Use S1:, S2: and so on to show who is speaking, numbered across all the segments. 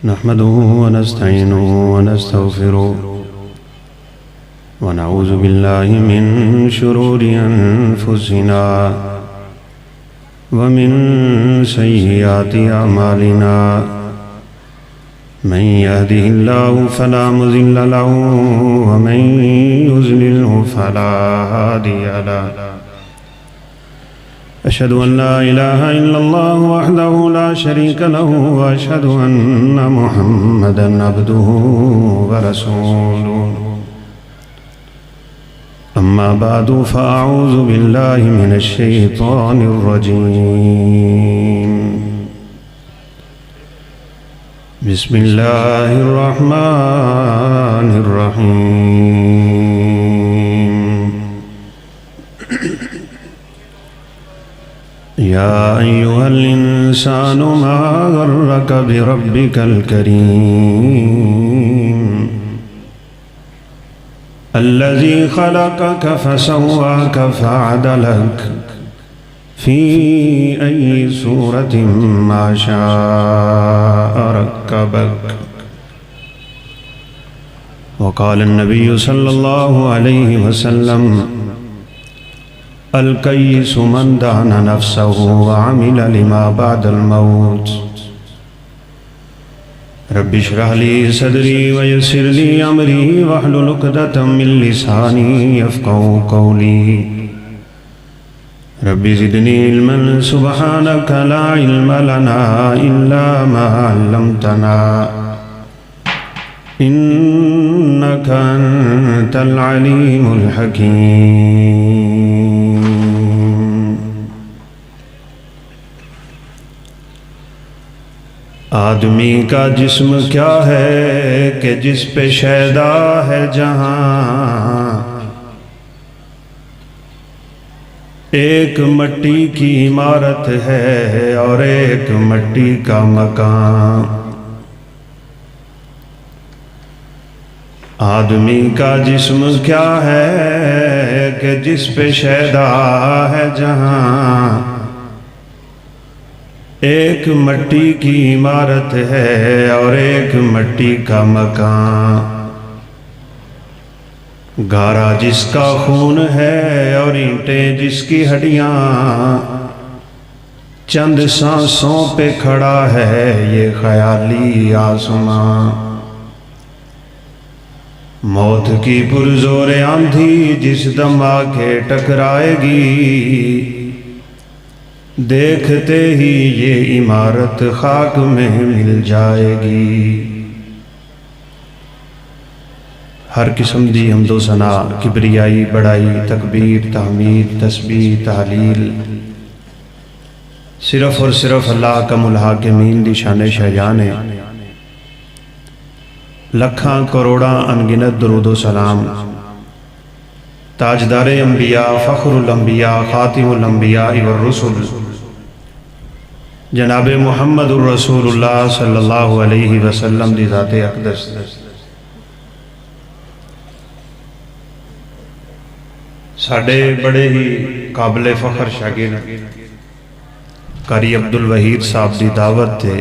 S1: नहमदुहु व नस्तईनुहु व नस्तगफिरुहु व नऊज़ु बिल्लाहि मिन शुरूरि अनफुसिना व मिन सय्यिआति अमालिना मन यहदिहिल्लाहु फला मुज़िल्ल लहु व मन युज़लिल्हु फला हादिय लहु। अशहदु अन ला इलाहा इल्लल्लाह वहदहु ला शरीक लहु व अशहदु अन्न मुहम्मदन अब्दुहु व रसूलुहु। अम्मा बादु फ़अऊज़ु बिल्लाहि मिनश शैतानिर रजीम। बिस्मिल्लाहिर रहमानिर रहीम। या अय्युहल इंसानु मा गर्रक बिरब्बिकल करीम अल्लज़ी खलक़क फसव्वाक फ़अदलक फ़ी अय्यि सूरतिन मा शाअ रक्कबक। वक़ाल अन्नबिय्यु सल्लल्लाहु अलैहि वसल्लम अल-कय्यिसु मन दाना नफ्सहु व अमिल लिमा बअदल मौत। रब्बि इश्रह ली सदरी व यस्सिर ली अमरी वहलुल उक़दतम मिन लिसानी यफ़क़हू क़ौली। रब्बि ज़िदनी इल्मन सुब्हानक ला इल्म लना इल्ला मा अल्लमतना इन्नका अंतल अलीमुल हकीम। आदमी का जिस्म क्या है कि जिस पे शैदा है जहां, एक मट्टी की इमारत है और एक मट्टी का मकान। आदमी का जिस्म क्या है कि जिस पे शैदा है जहां, एक मट्टी की इमारत है और एक मट्टी का मकान। गारा जिसका खून है और ईंटें जिसकी हड्डियां, चंद सांसों पे खड़ा है ये ख्याली आसमां। मौत की पुरजोर आंधी जिस दम आके टकराएगी, देखते ही ये इमारत खाक में मिल जाएगी। हर किस्म दी हम्दो सना, किबरियाई, बड़ाई, तकबीर, तहमीद, तस्बीह, तहलील सिर्फ और सिर्फ अल्लाह का मुल्हाकिमीन दी शान शहजान है। लखां करोड़ां अनगिनत दुरूदो सलाम ताजदारे अंबिया, फ़ख्रुल अंबिया, खातिमुल अंबिया व रुसूल जनाबे मुहम्मदुर रसूलुल्लाह सल्लल्लाहु अलैहि वसल्लम दी ज़ाते अक़दस। साडे बड़े ही काबिले फ़ख्र शागिर्द कारी अब्दुल वहीद साहब दी दावत थे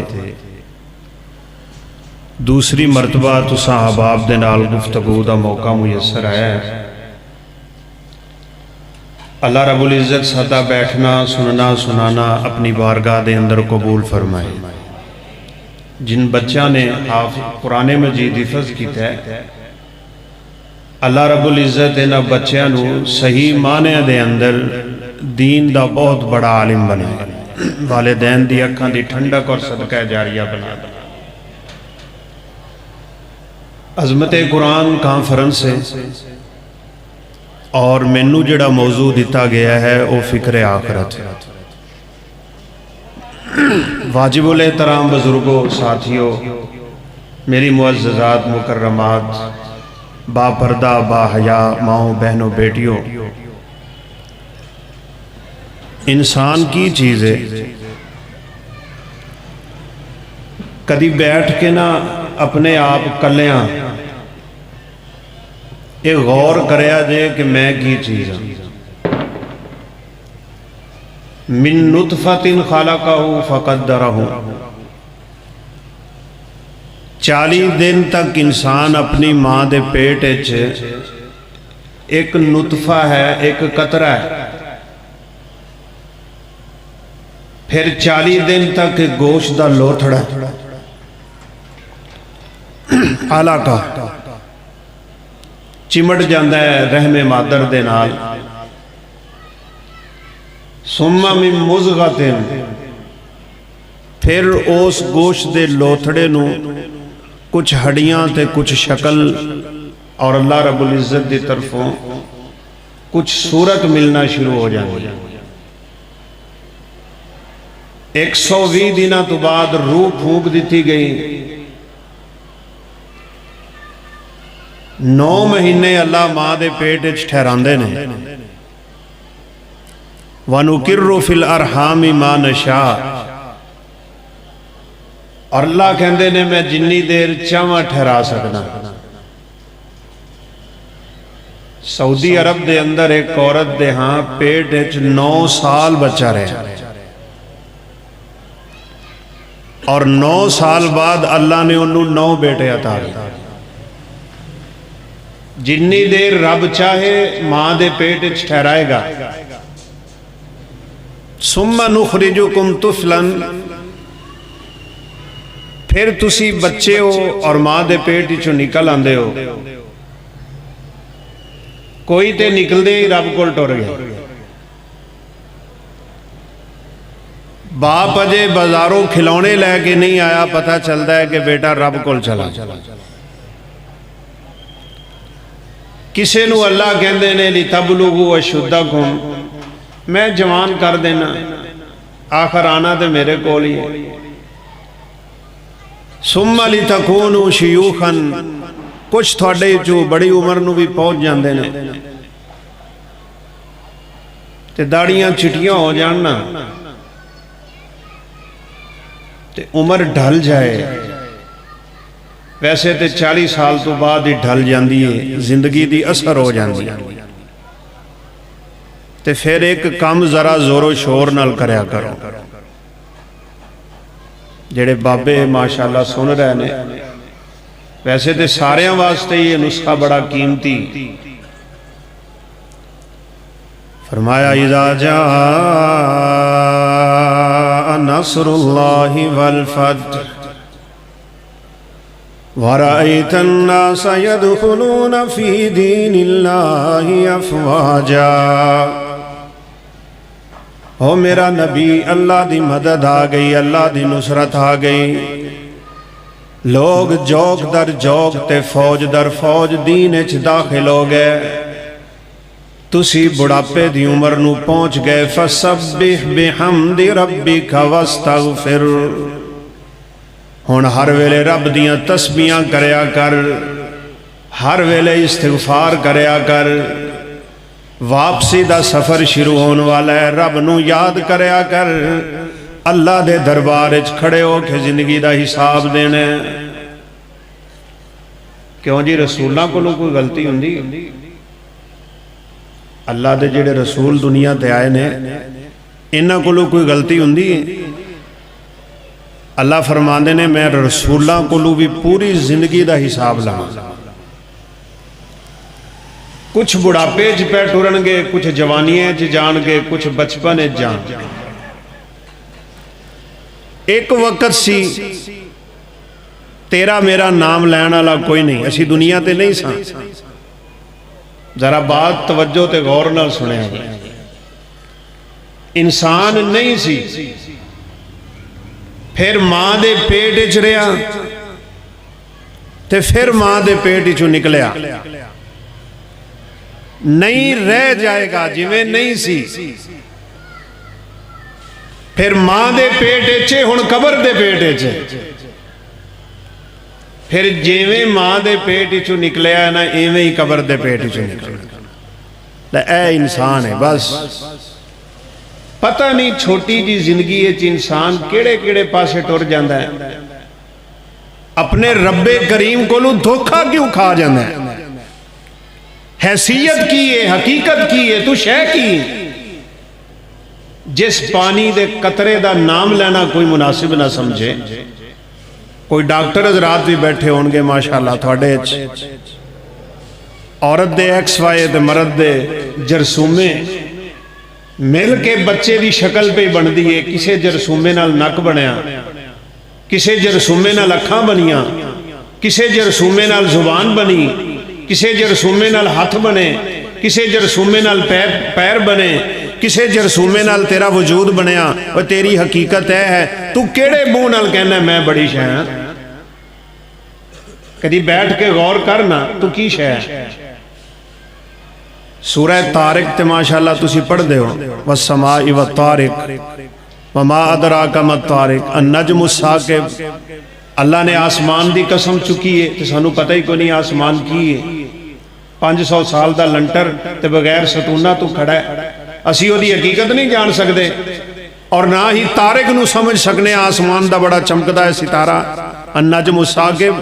S1: दूसरी मरतबा तुसां अहबाब दे नाल गुफ्तगू दा मौका मुयस्सर आया है। अल्लाह रब्बुल इज़्ज़त सदा बैठना, सुनना, सुनाना अपनी बारगाह दे अंदर कबूल फरमाए। जिन बच्चों ने कुरान मजीद हिफ़्ज़ कीता है, अल्लाह रब्बुल इज़्ज़त इन्हां बच्चों नूं सही माने दे अंदर दीन दा बहुत बड़ा आलिम बनाए। वालिदैन दी अखां दी ठंडक और सदका जारिया बना दे। अज़मत कुरान कॉन्फ्रेंस से और मैनू जिहड़ा मौजू दिता गया है वह फ़िक्र आखरत है। वाजिबुल एहतराम बुजुर्गों, साथियों, मेरी मुअज़्ज़ज़ात मुकर्रमात, बापर्दा बाहया माओ, बहनों, बेटियों, इंसान की चीज़ है कदी बैठ के ना अपने आप कलियां ये गौर करया जे कि मैं की चीज़ हाँ। मिन नुतफतिन खलक़हु फ़क़द्दरहु, 40 दिन तक इंसान अपनी माँ के पेट एक नुतफा है, एक कतरा है। फिर 40 दिन तक गोश्त का लोथड़ा आला का चिमट जाता है रहमे मादर दे नाल। सुम्मा मिन मुज़ग़तिन, फिर उस गोश्त के लोथड़े नू कुछ हड्डियां ते कुछ शक्ल और अल्लाह रब्बुल इज़्ज़त की तरफों कुछ सूरत मिलना शुरू हो जाती है। 120 दिनों तो बाद रूह फूंक दी गई। 9 महीने अल्लाह माँ के पेट ठहराते ने। वनुकिर्रु फिल अरहामी मा नशा, और अल्लाह कहते ने मैं जिन्नी देर चाहवा ठहरा सकना। सऊदी अरब के अंदर एक औरत दे हाँ पेट 9 साल बच्चा रहा, और 9 साल बाद अल्लाह ने उन्होंने 9 बेटे अता किए। जिन्नी देर रब चाहे मां दे पेट ठहराएगा। सुम्मा नुखरिजुकुम तुफलन, फिर तुसी बच्चे हो और मां दे पेट चो निकल आंदे हो। कोई तो निकलते ही रब कोल टुर गया। बाप अजे बाजारों खिलौने लैके नहीं आया, पता चलता है कि बेटा रब कोल चला। किसी नू अल्लाह कहते ने लितबलुगु अशुद्धकुम, मैं जवान कर देना, आखिर आना तो मेरे कोल ही है। सुम्मा लितकूनु शयूखन, कुछ थोड़े चो बड़ी उम्र नू भी पहुंच जाते हैं ते दाड़ियां चिटियां हो जान ना ते उम्र ढल जाए। वैसे तो 40 साल तो बाद ही ढल जाती है, जिंदगी की असर हो जाती है। ते फिर एक काम जरा जोरों शोर नाल करया करो। जेड़े बाबे माशाअल्लाह सुन रहे ने, वैसे तो सारे वास्ते ये नुस्खा बड़ा कीमती। फरमाया इज़ा जाअ नस्रुल्लाहि वल फतह वरअयतन नास यदखुलून फी दीनिल्लाहि अफ़वाजा। हो मेरा नबी, अल्लाह की मदद आ गई, अल्लाह की नुसरत आ गई। लोग जौक दर जौक ते फौज दर फौज दीन च दाखिल हो गए। तुसी बुढ़ापे की उम्र नू पहुंच गए। फसब्बिह बिहम्दि रब्बिका वस्तगफिर, हुण हर वेले रब दियां तस्बीहां करया कर, हर वेले इस्तिगफार करया कर। वापसी का सफर शुरू होने वाला है, रब नू याद करया कर। अल्लाह दे दरबार च खड़े हो के जिंदगी का हिसाब देना। क्यों जी, रसूलों को कोई गलती होंदी? अल्लाह दे जेड़े रसूल दुनिया ते आए ने, इन्हां कोलों कोई गलती होंदी? अल्लाह फरमांदे ने मैं रसूलों कोलों भी पूरी जिंदगी का हिसाब लवां। कुछ बुढ़ापे च पै टुरनगे, कुछ जवानियां च जाणगे, कुछ बचपन च जाण। एक वक्त सी तेरा मेरा नाम लैण वाला कोई नहीं, असी दुनिया ते नहीं सा। जरा बात तवज्जो ते गौर नाल सुनिया। इंसान नहीं सी, फिर मां दे पेट च रहा ते फिर मां दे पेट चों निकलिया। नहीं रह जाएगा जिवें नहीं सी। फिर मां दे पेट च, हुण कबर दे पेट च। फिर जिवें मां दे पेट चों निकलिया ना, इवें ही कबर दे पेट चों निकलिया। ऐ इंसान है बस। पता नहीं छोटी जी जिंदगी इंसान केड़े केड़े पासे टुर जाता है, अपने रब्बे करीम कोलों धोखा क्यों खा जाता है। हैसियत की है, हकीकत की है, तू शह की। जिस पानी दे कतरे दा नाम लेना कोई मुनासिब ना समझे, कोई डॉक्टर हजरात भी बैठे होंगे माशाअल्लाह थोड़े औरत दे XY ते मर्द दे जरसूमे मिल के बच्चे की शक्ल पे बनती है। किसी जरसूमे नाल नक बनया, किसी जरसूमे नाल अखां बनिया, किसी जरसूमे नाल जुबान बनी, किसी जरसूमे नाल हाथ बने, किसी जरसूमे नाल पैर बने, किसी जरसूमे नाल तेरा वजूद बनया। और तेरी हकीकत यह है तू केड़े मुंह नाल कहना मैं बड़ी शै हां? कदी बैठ के गौर करना तू की शै। सूरह तारिक ते माशाअल्लाह तुसी पढ़दे हो, वस्समाई व तारिक वमा अदराका मत तारिक अन्नजमु साकिब। अल्लाह ने आसमान की कसम चुकी है तो सानू पता ही कोई नहीं आसमान की है। 500 साल का लंटर ते बगैर सतूना तो खड़ा है, असी ओदी हकीकत नहीं जान सकते और ना ही तारिक नू समझ सकने। आसमान का बड़ा चमकदा है सितारा अन्नजमु साकिब।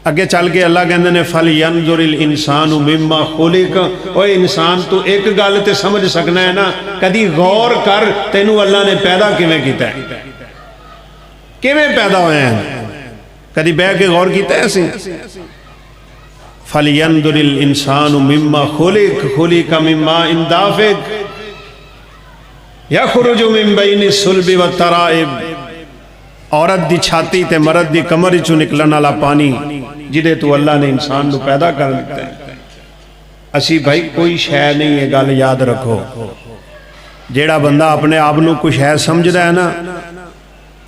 S1: अगे चल के अल्लाह कहते ने फल यंजुरिल इंसानु मिम्मा खुलिक। ओ इंसान तू एक गल ते समझ सकना है ना, कदी गौर कर तेनू अल्लाह ने पैदा किवें कीता है, किवें पैदा होया है, कदी बह के गौर कीता है असीं? फल यंजुरिल इंसानु मिम्मा खुलिक खुलिक मिम्मा इंदाफिक यखरुजु मिन बैनि सुल्बि व तराइब। औरत दी छाती ते मर्द दी कमर चो निकलने वाला पानी जिदे तू अल्लाह ने इंसान को पैदा कर दिता है। असी भाई कोई शै नहीं है, गल याद रखो। जेड़ा बंदा अपने आप को कुछ है समझदा है ना,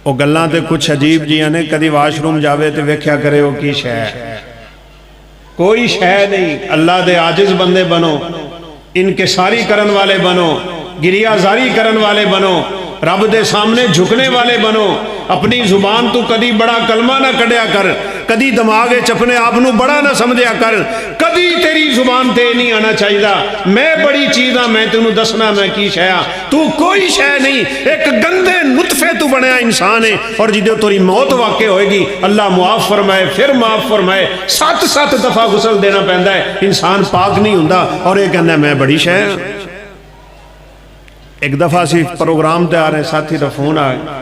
S1: वो गल्लां ते कुछ अजीब जियां ने। कदी वाशरूम जावे तो वेख्या करे वो की शै है, कोई शै नहीं। अल्लाह दे आजिज बंदे बनो, इनकिसारी करन वाले बनो, गिरियाजारी करन वाले बनो, रब दे सामने झुकने वाले बनो। अपनी जुबान तू कदी बड़ा कलमा ना कढ़िया कर, कदी दिमाग अपने आप को बड़ा ना समझिया कर, कदी तेरी जुबान ते नहीं आना चाहिए मैं बड़ी चीज हाँ, मैं तेनू दसना मैं की शै हाँ। तू कोई शै नहीं, एक गंदे नुतफे तू बनया इंसान है और जिदे तेरी मौत वाकई होएगी अल्लाह मुआफ फरमाए फिर माफ फरमाए। 7-7 दफा गुसल देना पैंदा है, इंसान पाक नहीं हुंदा और यह कहना मैं बड़ी शै हाँ। एक दफा असी प्रोग्राम ते आ रहे, साथी का फोन आ गया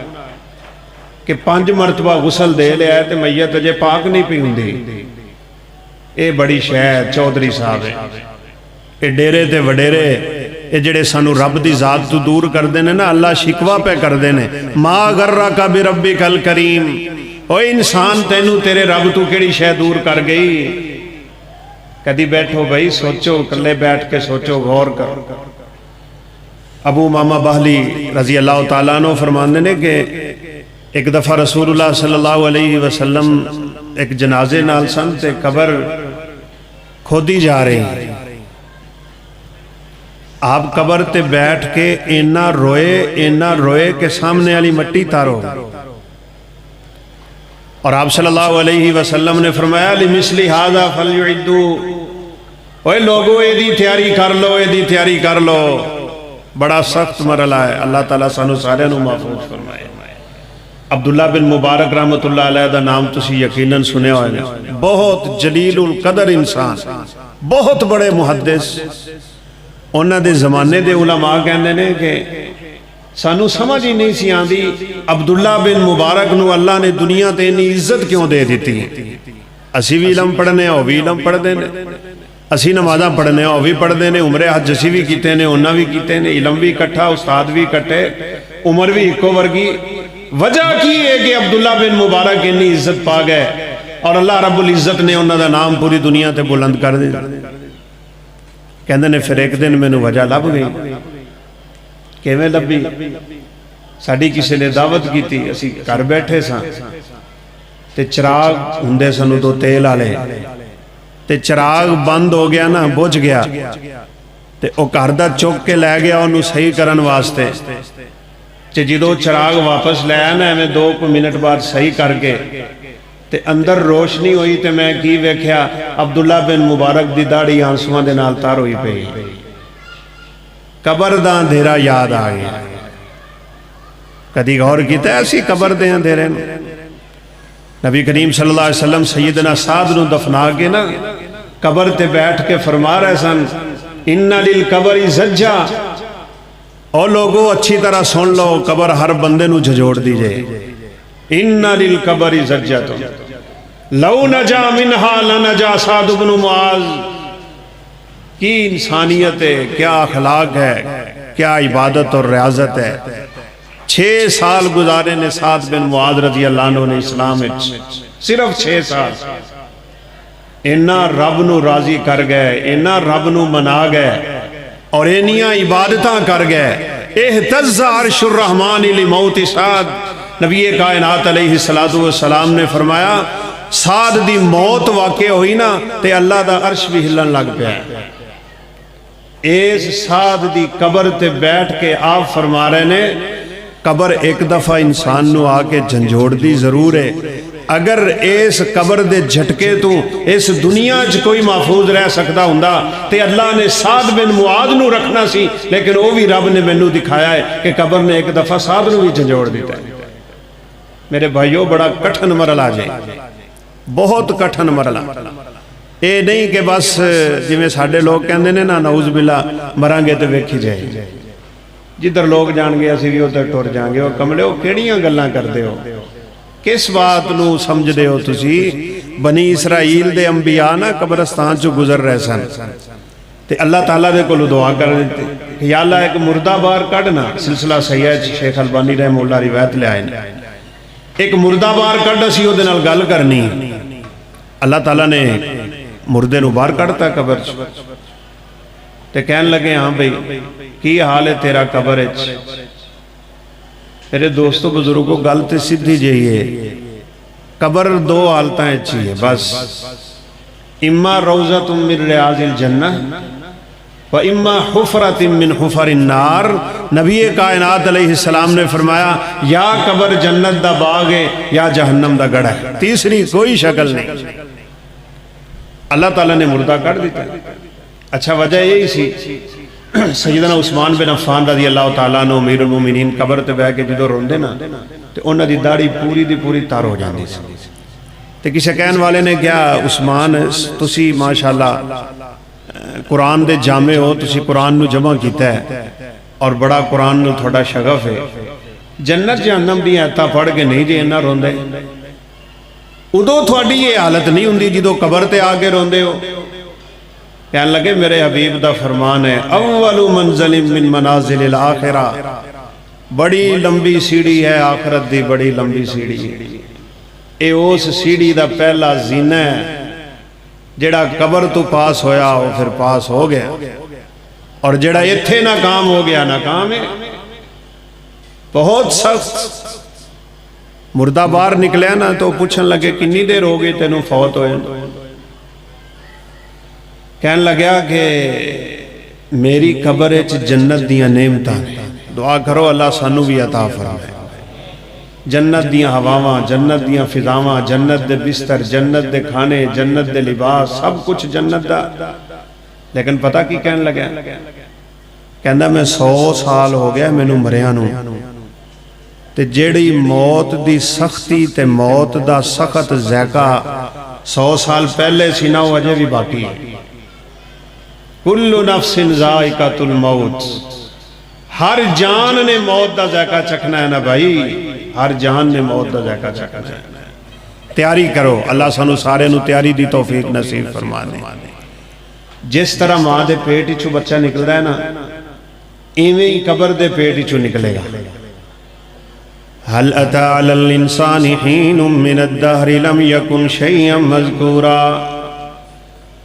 S1: कि 5 मरतबा गुसल दे लिया है तो मैयत अजे पाक नहीं पी हुंदी। ये बड़ी शै चौधरी साहब है, ये डेरे ते वडेरे ये जेड़े सानू रब दी जात तो दूर करते हैं ना, अल्लाह शिकवा पे करते हैं। माँ गर्रा का भी रब्बी कल करीम। ओ इंसान तेनू तेरे रब तू केड़ी शै दूर कर गई? कदी बैठो भाई सोचो, कल्ले बैठ के सोचो, गौर करो। अबू मामा बहली रजी अल्लाह तआला अन्हु फरमाते ने कि एक दफ़ा रसूलुल्लाह सल्लल्लाहु अलैहि वसल्लम एक जनाजे नाल सन ते कबर खोदी जा रही। आप कबर ते बैठ के इन्ना रोए कि सामने वाली मट्टी तारो। और आप सल्लल्लाहु अलैहि वसल्लम ने फरमाया लिमिस्ली हाज़ा फलयुइद्दू। ओए लोगो एदी तैयारी कर लो, एदी तैयारी कर लो। बड़ा सख्त मरला है, अल्लाह ताला सानू सारे नू महफूज फरमाए। अब्दुल्ला बिन मुबारक रहमतुल्लाह अलैह दा नाम तुसी यकीनन सुनिया होगा। बहुत जलीलुल कदर इंसान, बहुत बड़े मुहद्दिस। उन्हां दे ज़माने दे उलमा कहंदे ने कि सानू समझ ही नहीं सी आंदी अब्दुल्ला बिन मुबारक नू अल्लाह ने दुनिया ते इन्नी इज्जत क्यों दे दी। असी भी इलम पढ़ने, वो भी इलम पढ़ते हैं। असी नमाज़ा पढ़ने, वो भी पढ़ते हैं। उमरे हज असी भी किते ने, उन्हें भी किते ने। इलम भी इकट्ठा, उस्ताद भी इकट्ठे, उम्र भी इको वर्गी। वजह की है कि अब्दुल्ला बिन मुबारक इन्नी इज्जत पा गए और अल्लाह रब्बुल इज्जत ने उन्होंने नाम पूरी दुनिया ते बुलंद कर दिया। कहते ने फिर एक दिन मैनू वजह लभ गई। किवें लभी? साडी किसी ने दावत की थी, असी घर बैठे सां ते चिराग हुंदे सन उदों तेल वाले, ते चिराग बंद हो गया ना, बुझ गया ते ओ घर दा चुक के लै गया उन्होंने सही करन वास्ते। ते जो चिराग वापस लै आया ना, एवं 2 मिनट बाद सही करके ते अंदर रोशनी हुई तो मैं की वेख्या अब्दुल्ला बिन मुबारक दी दाढ़ी आंसुआं दे नाल तर हुई पई। कबर दा अंधेरा याद आ गया। कदी गौर कीता असी कबर दे अंधेरे नूं? नबी करीम सल्लल्लाहु अलैहि वसल्लम सैयदना साद नूं दफना के ना कबर ते बैठ के फरमा रहे सन इन्ना लिल कबरी ज़ज्जा। और लोगों अच्छी तरह सुन लो, कबर हर बंदे नूं झजोड़ दी जाए। इन्ना लिल कबरी ज़ज्जतुन लौ नजा मिन्हा लनजा साद इब्न मुआज़। की इंसानियत है, क्या अखलाक है, क्या इबादत और रियाजत है। 6 साल गुजारे ने साद बिन मुआज़ रज़ी अल्लाह अन्हु ने इस्लाम में, सिर्फ 6 साल। इन्ना रब नू राजी कर गए, इन्ना रब नू मना गए और इन्नियां इबादतां कर गए। इहतज़्ज़ा अर्शुर रहमान लिमौति साद। नबी कायनात अलैहिस्सलातु वस्सलाम ने फरमाया साद दी मौत वाक़े हुई ना ते अल्लाह दा अर्श भी हिलन लग पिया। इस साद दी कबर ते बैठ के आप फरमा रहे ने कबर एक दफा इंसान नू आके झंझोड़ दी जरूर है। अगर इस कबर दे झटके तो इस दुनिया च कोई महफूज रह सकता हुंदा ते अल्लाह ने साद बिन मुआज़ नू रखना सी, लेकिन वो भी रब ने मैनू दिखाया है कि कबर ने एक दफा साद नू भी झंझोड़ दिता है। मेरे भाइयों बड़ा कठिन मरला जे, बहुत कठिन मरला। ये नहीं कि बस जिवें साडे लोग कहंदे ने ना नऊज़ बिल्ला मरांगे तो वेखी जाए, जिधर लोग जाणगे असीं भी उधर टुर जाएंगे। और कमले हो किहड़ियां गल्लां करदे हो, किस बात नू समझदे हो तुसी। बनी इसराइल दे अंबिया ना कब्रस्तान चो गुजर रहे सन ते अल्लाह ताला दे कोलों दुआ कर दित्ती या अल्लाह एक मुर्दा बाहर कढ़ना। सिलसिला सैयद शेख अलबानी रहमतुल्लाह रिवायत ले आए ने, एक मुर्दा बाहर कढ़ असीं उहदे नाल गल करनी। अल्लाह ताला ने मुर्दे नू बाहर कढ़ता कबर च ते कहन लगे हाँ भाई की हाल है तेरा कबर च। मेरे दोस्तों बुजुर्गों गल तो सीधी जी है, कबर 2 हालत अच्छी है बस। इम्मा रौज़तुम मिन रियाज़िल जन्नह व इम्मा हुफ़रतुम मिन हुफ़रिन नार। नबी कायनात अलैहिस्सलाम ने फरमाया या कबर जन्नत दा बाग है या जहन्नम दा गढ़ है, तीसरी कोई शक्ल नहीं। अल्लाह ताला ने मुर्दा कर दिता। अच्छा वजह यही सी सैयदना उस्मान बिन अफ़्फ़ान रज़ी अल्लाह तआला अन्हु अमीरुल मोमिनीन कबर ते बह के जो रोंदे ना तो उन्हां दी दाढ़ी पूरी दी पूरी तर हो जाती सी। तो किसी कहने वाले ने क्या उस्मान तुसी माशाअल्लाह कुरान दे जामे हो, तुसी कुरान नू जमा कीता है और बड़ा कुरान नू थोड़ा शगफ है। जन्नत जहन्नम दी आयतां पढ़ के नहीं जे इन्ना रोंदे, उदों थोड़ी ये हालत नहीं हुंदी जो कबर ते आके रोंदे हो। कहन लगे मेरे हबीब दा फरमान है अव्वलु मंज़िल मिन मनाज़िलिल आखिरा। बड़ी लंबी सीढ़ी है आखरत दी, बड़ी लंबी सीढ़ी है। ये उस सीढ़ी दा पहला जीना है जेड़ा कबर तो पास होया वो फिर पास हो गया, और जेड़ा इत्थे नाकाम हो गया नाकाम है। बहुत सख्त मुर्दा बाहर निकलिया ना तो पूछन लगे कितनी देर हो गई तेनों फौत होए। कहन लग्या कि मेरी कबर च जन्नत दियां नेमतां ने, दुआ करो अल्लाह सानू भी अता फरमाए। जन्नत दियां हवावां, जन्नत दियां फिजावां, जन्नत दे बिस्तर, जन्नत दे खाने, जन्नत दे लिबास, सब कुछ जन्नत दा। लेकिन पता की कहन लग्या, कहंदा मैं 100 साल हो गया मैनू मरिया नू, ते जेड़ी मौत दी सख्ती ते मौत दा सख्त ज़ायका 100 साल पहले सी ना वो अजे भी बाकी है। कुल्लु नफ्सिन ज़ाइक़तुल मौत, हर जान ने मौत का जायका चखना है ना भाई, हर जान ने मौत का जायका चखना है। तैयारी करो, अल्लाह सानू सारे नू तैयारी दी तौफीक नसीब फरमाने। जिस तरह माँ के पेट चो बच्चा निकलता है ना, इवें ही कबर के पेट चो निकलेगा। हल अता अलल इंसानि हीनुम मिनद्दहरि लम यकुन शैअन मज़कूरा।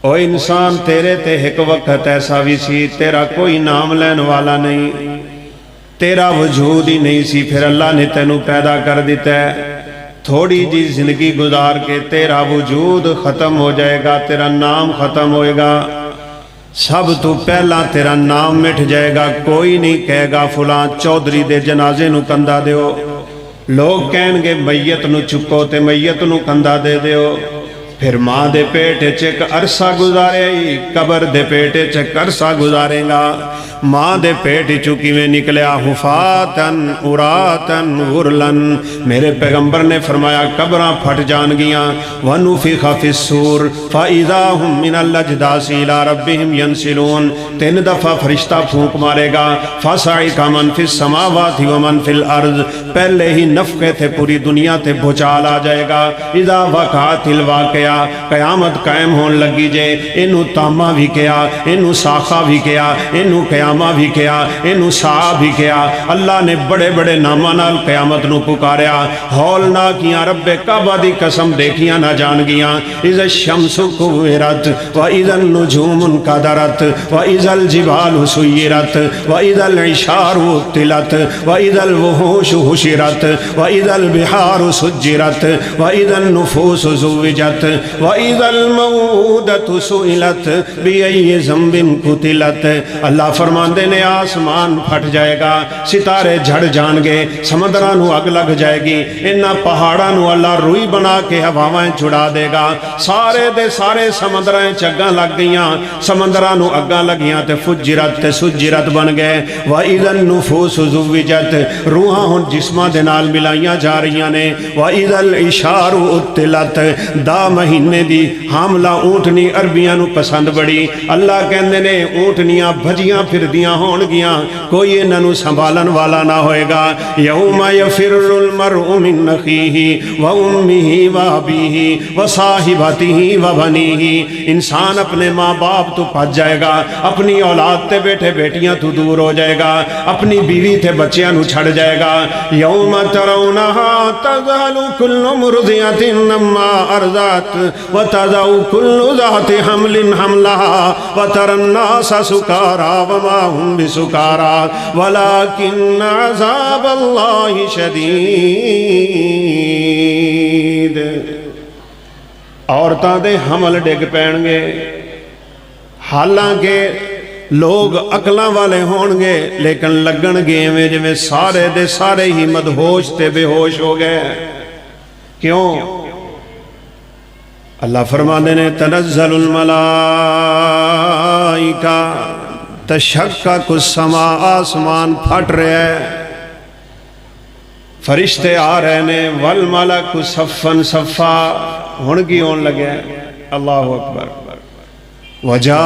S1: ओ इंसान तेरे ते एक वक्त ऐसा भी सी तेरा कोई नाम लैन वाला नहीं, तेरा वजूद ही नहीं सी, फिर अल्लाह ने तेनू पैदा कर दिता है। थोड़ी जी जिंदगी गुजार के तेरा वजूद खत्म हो जाएगा, तेरा नाम खत्म होएगा। सब तो पहला तेरा नाम मिट जाएगा। कोई नहीं कहेगा फुला चौधरी दे जनाजे नू कंधा दिओ, लोग कहेंगे मैयत नू चुको ते मैयत नू कंधा दे दिओ। फिर माँ दे पेट च एक अरसा गुजारे, कबर दे पेट च एक अरसा गुजारेगा। माँ दे पेट चू किवें निकलिया, हुफातन उरातन गुरलन। मेरे पैगंबर ने फरमाया कब्रां फट जानगियां। वनुफिखा फिस्सूर फाइज़ा हुम मिनल अजदासी इला रब्बिहिम यंसिलून। 3 दफा फरिश्ता फूंक मारेगा। फसाइका मन फिस समावाति व मन फिल अर्ज। पहले ही नफके थे पूरी दुनिया ते भूचाल आ जाएगा। इज़ा वक़अतिल वाक़िया, कयामत कायम होन लगी जे। इनू तामा भी किया, इनू साखा भी किया, इनू कयामा भी किया, इनू सा भी किया। अल्लाह ने बड़े बड़े नामां नाल कयामत नू पुकारिया। हौल ना किया रब्बे काबा दी कसम देखियां ना जान गियां। इज़ शम्सु कुव्विरत व इज़ल नुजूमुन कदरत व इज़ल जिबालु सुय्यिरत व इज़ल इशारु उत्तिलत व इज़ल वुहूशु हुशिरत व इज़ल बिहारु सुज्जिरत व इज़ल नुफूसु ज़ुव्विजत व इज़ल मऊदतु सुइलत बिअय्यि ज़ंबिन कुतिलत। अल्लाह फरमांदे ने आसमान फट जाएगा, सितारे झड़ जाएंगे, समुद्रां नू अग लग जाएगी। इन्हां पहाड़ां नू अल्लाह रुई बना के हवावां छुड़ा देगा। सारे दे सारे समुद्रां च अग्गां लग गईयां, समुद्रां नू अग्गां लगियां ते फुज्जिरत ते सुज्जिरत बन गए। व इज़ल नुफूस ज़ुव्विजत, रूहां हुण जिस्मां दे नाल मिलाईयां जा रहीआं ने। व इज़ल इशारु उत्तिलत, दा महीने दी हामला ऊँटनी अरबियां नू पसंद बड़ी। अल्लाह कहंदे ने ऊँटनियां भजियां फिरदियां होणगियां, कोई इन्हां नू संभालन वाला ना होएगा। यौमा यफिरुल मरउ मिन अखीही व उम्मिही व अबीही व साहिबतिही व बनीही। इंसान अपने माँ बाप तो भज जाएगा, अपनी औलाद ते बेटे बेटियां तो दूर हो जाएगा, अपनी बीवी ते बच्चियां नू छड़ जाएगा। यौमा तरौनहा तज़हलु कुल्लु मुर्दियतिन अम्मा अर्ज़त व तज़उ कुल्लु ज़ाति हमलिन हमलहा व तरन्नास सुकारा व मा हुम बिसुकारा वलाकिन्न अज़ाबल्लाहि शदीद। औरतां दे हमल डिग पैणगे, हालांकि लोग अकलां वाले होणगे, लेकिन लगणगे इवें जिवें सारे दे सारे ही मदहोश ते बेहोश हो गए। क्यों? अल्लाह फरमाते ने तनज़्ज़लुल मलाइका तशक्ककु समा, आसमान फट रहा है, फरिश्ते आ रहे ने। वल मलकु सफ़न सफ़ा, हुण की होने लगे। अल्लाहु अकबर। वजा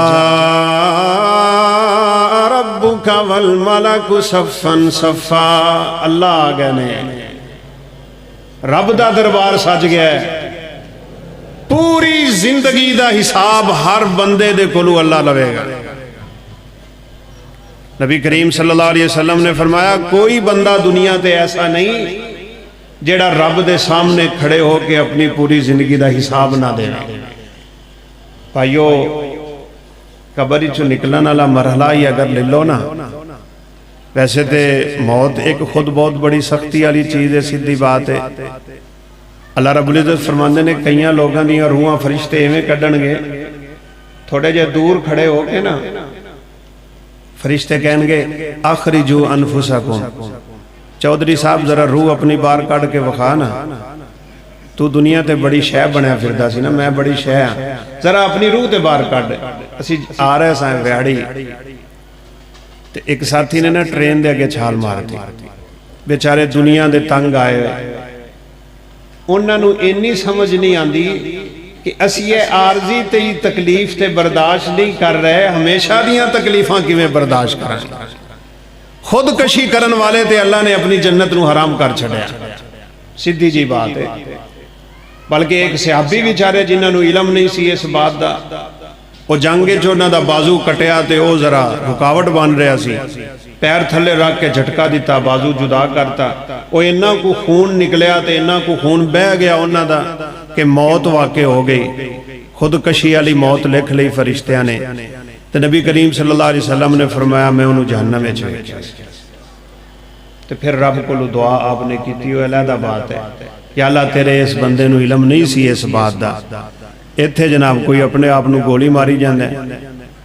S1: रब्बुका वल मलकु सफ़न सफ़ा, अल्लाह आ गए ने, रब दा दरबार सज गया। पूरी जिंदगी दा हिसाब हर बंदे दे कोलों अल्लाह लवेगा। नबी करीम सल्लल्लाहु अलैहि वसल्लम ने फरमाया कोई बंदा दुनिया ते ऐसा नहीं जेड़ा रब दे सामने खड़े होके अपनी पूरी जिंदगी दा हिसाब ना दे। भाइयों, कब्र चो निकलने वाला मरहला ही अगर ले लो ना, वैसे तो मौत एक खुद बहुत बड़ी सख्ती वाली चीज़ है, सीधी बात है। अल्लाह रब्बुल इज़्ज़त फरमांदे ने कई लोगों दी रूहां फरिश्ते इवें कड्डणगे, थोड़े जे दूर खड़े होके ना फरिश्ते कहेंगे अखरिजू अनफुसकुम, चौधरी साहब जरा रूह अपनी बाहर कढ़ के विखा ना, तू दुनिया ते बड़ी शह बनया फिरदा सी ना, मैं बड़ी शह हाँ, जरा अपनी रूह ते बाहर कढ़। असी आ रहे सां व्याड़ी ते एक साथी ने ना ट्रेन दे अगे छाल मारती, बेचारे दुनिया दे तंग आए हुए, उन्होंने इन्नी समझ नहीं आती कि असी ये आरजी ते तकलीफ ते बर्दाश्त नहीं कर रहे, हमेशा दियां तकलीफां किवें बर्दाश्त करांगे। खुदकशी करन वाले ते अल्लाह ने अपनी जन्नत नूं हराम कर छड़िया, सीधी जी बात है। बल्कि एक सहाबी बेचारे जिन्होंने इलम नहीं सी इस बात का, वो जंग च उन्हां दा बाजू कटिया ते वो जरा रुकावट बन रहा सी, पैर थले रख के झटका दिता, बाजू जुदा करता, वो इन्ना को खून निकलिया ते इन्ना को खून बह गया उन्हां दा कि मौत वाक़े हो गई। खुदकशी वाली मौत लिख ली फरिश्तियां ने। तो नबी करीम सल्लल्लाहु अलैहि वसल्लम ने फरमाया मैं उन्होंने जहन्नम में वेख्या। तो फिर रब को दुआ आपने की, अलहदा बात है कि अल्लाह तेरे इस बंदे नूं इलम नहीं सी इस बात का। इत्थे जनाब कोई अपने आप नूं गोली मारी जाता है,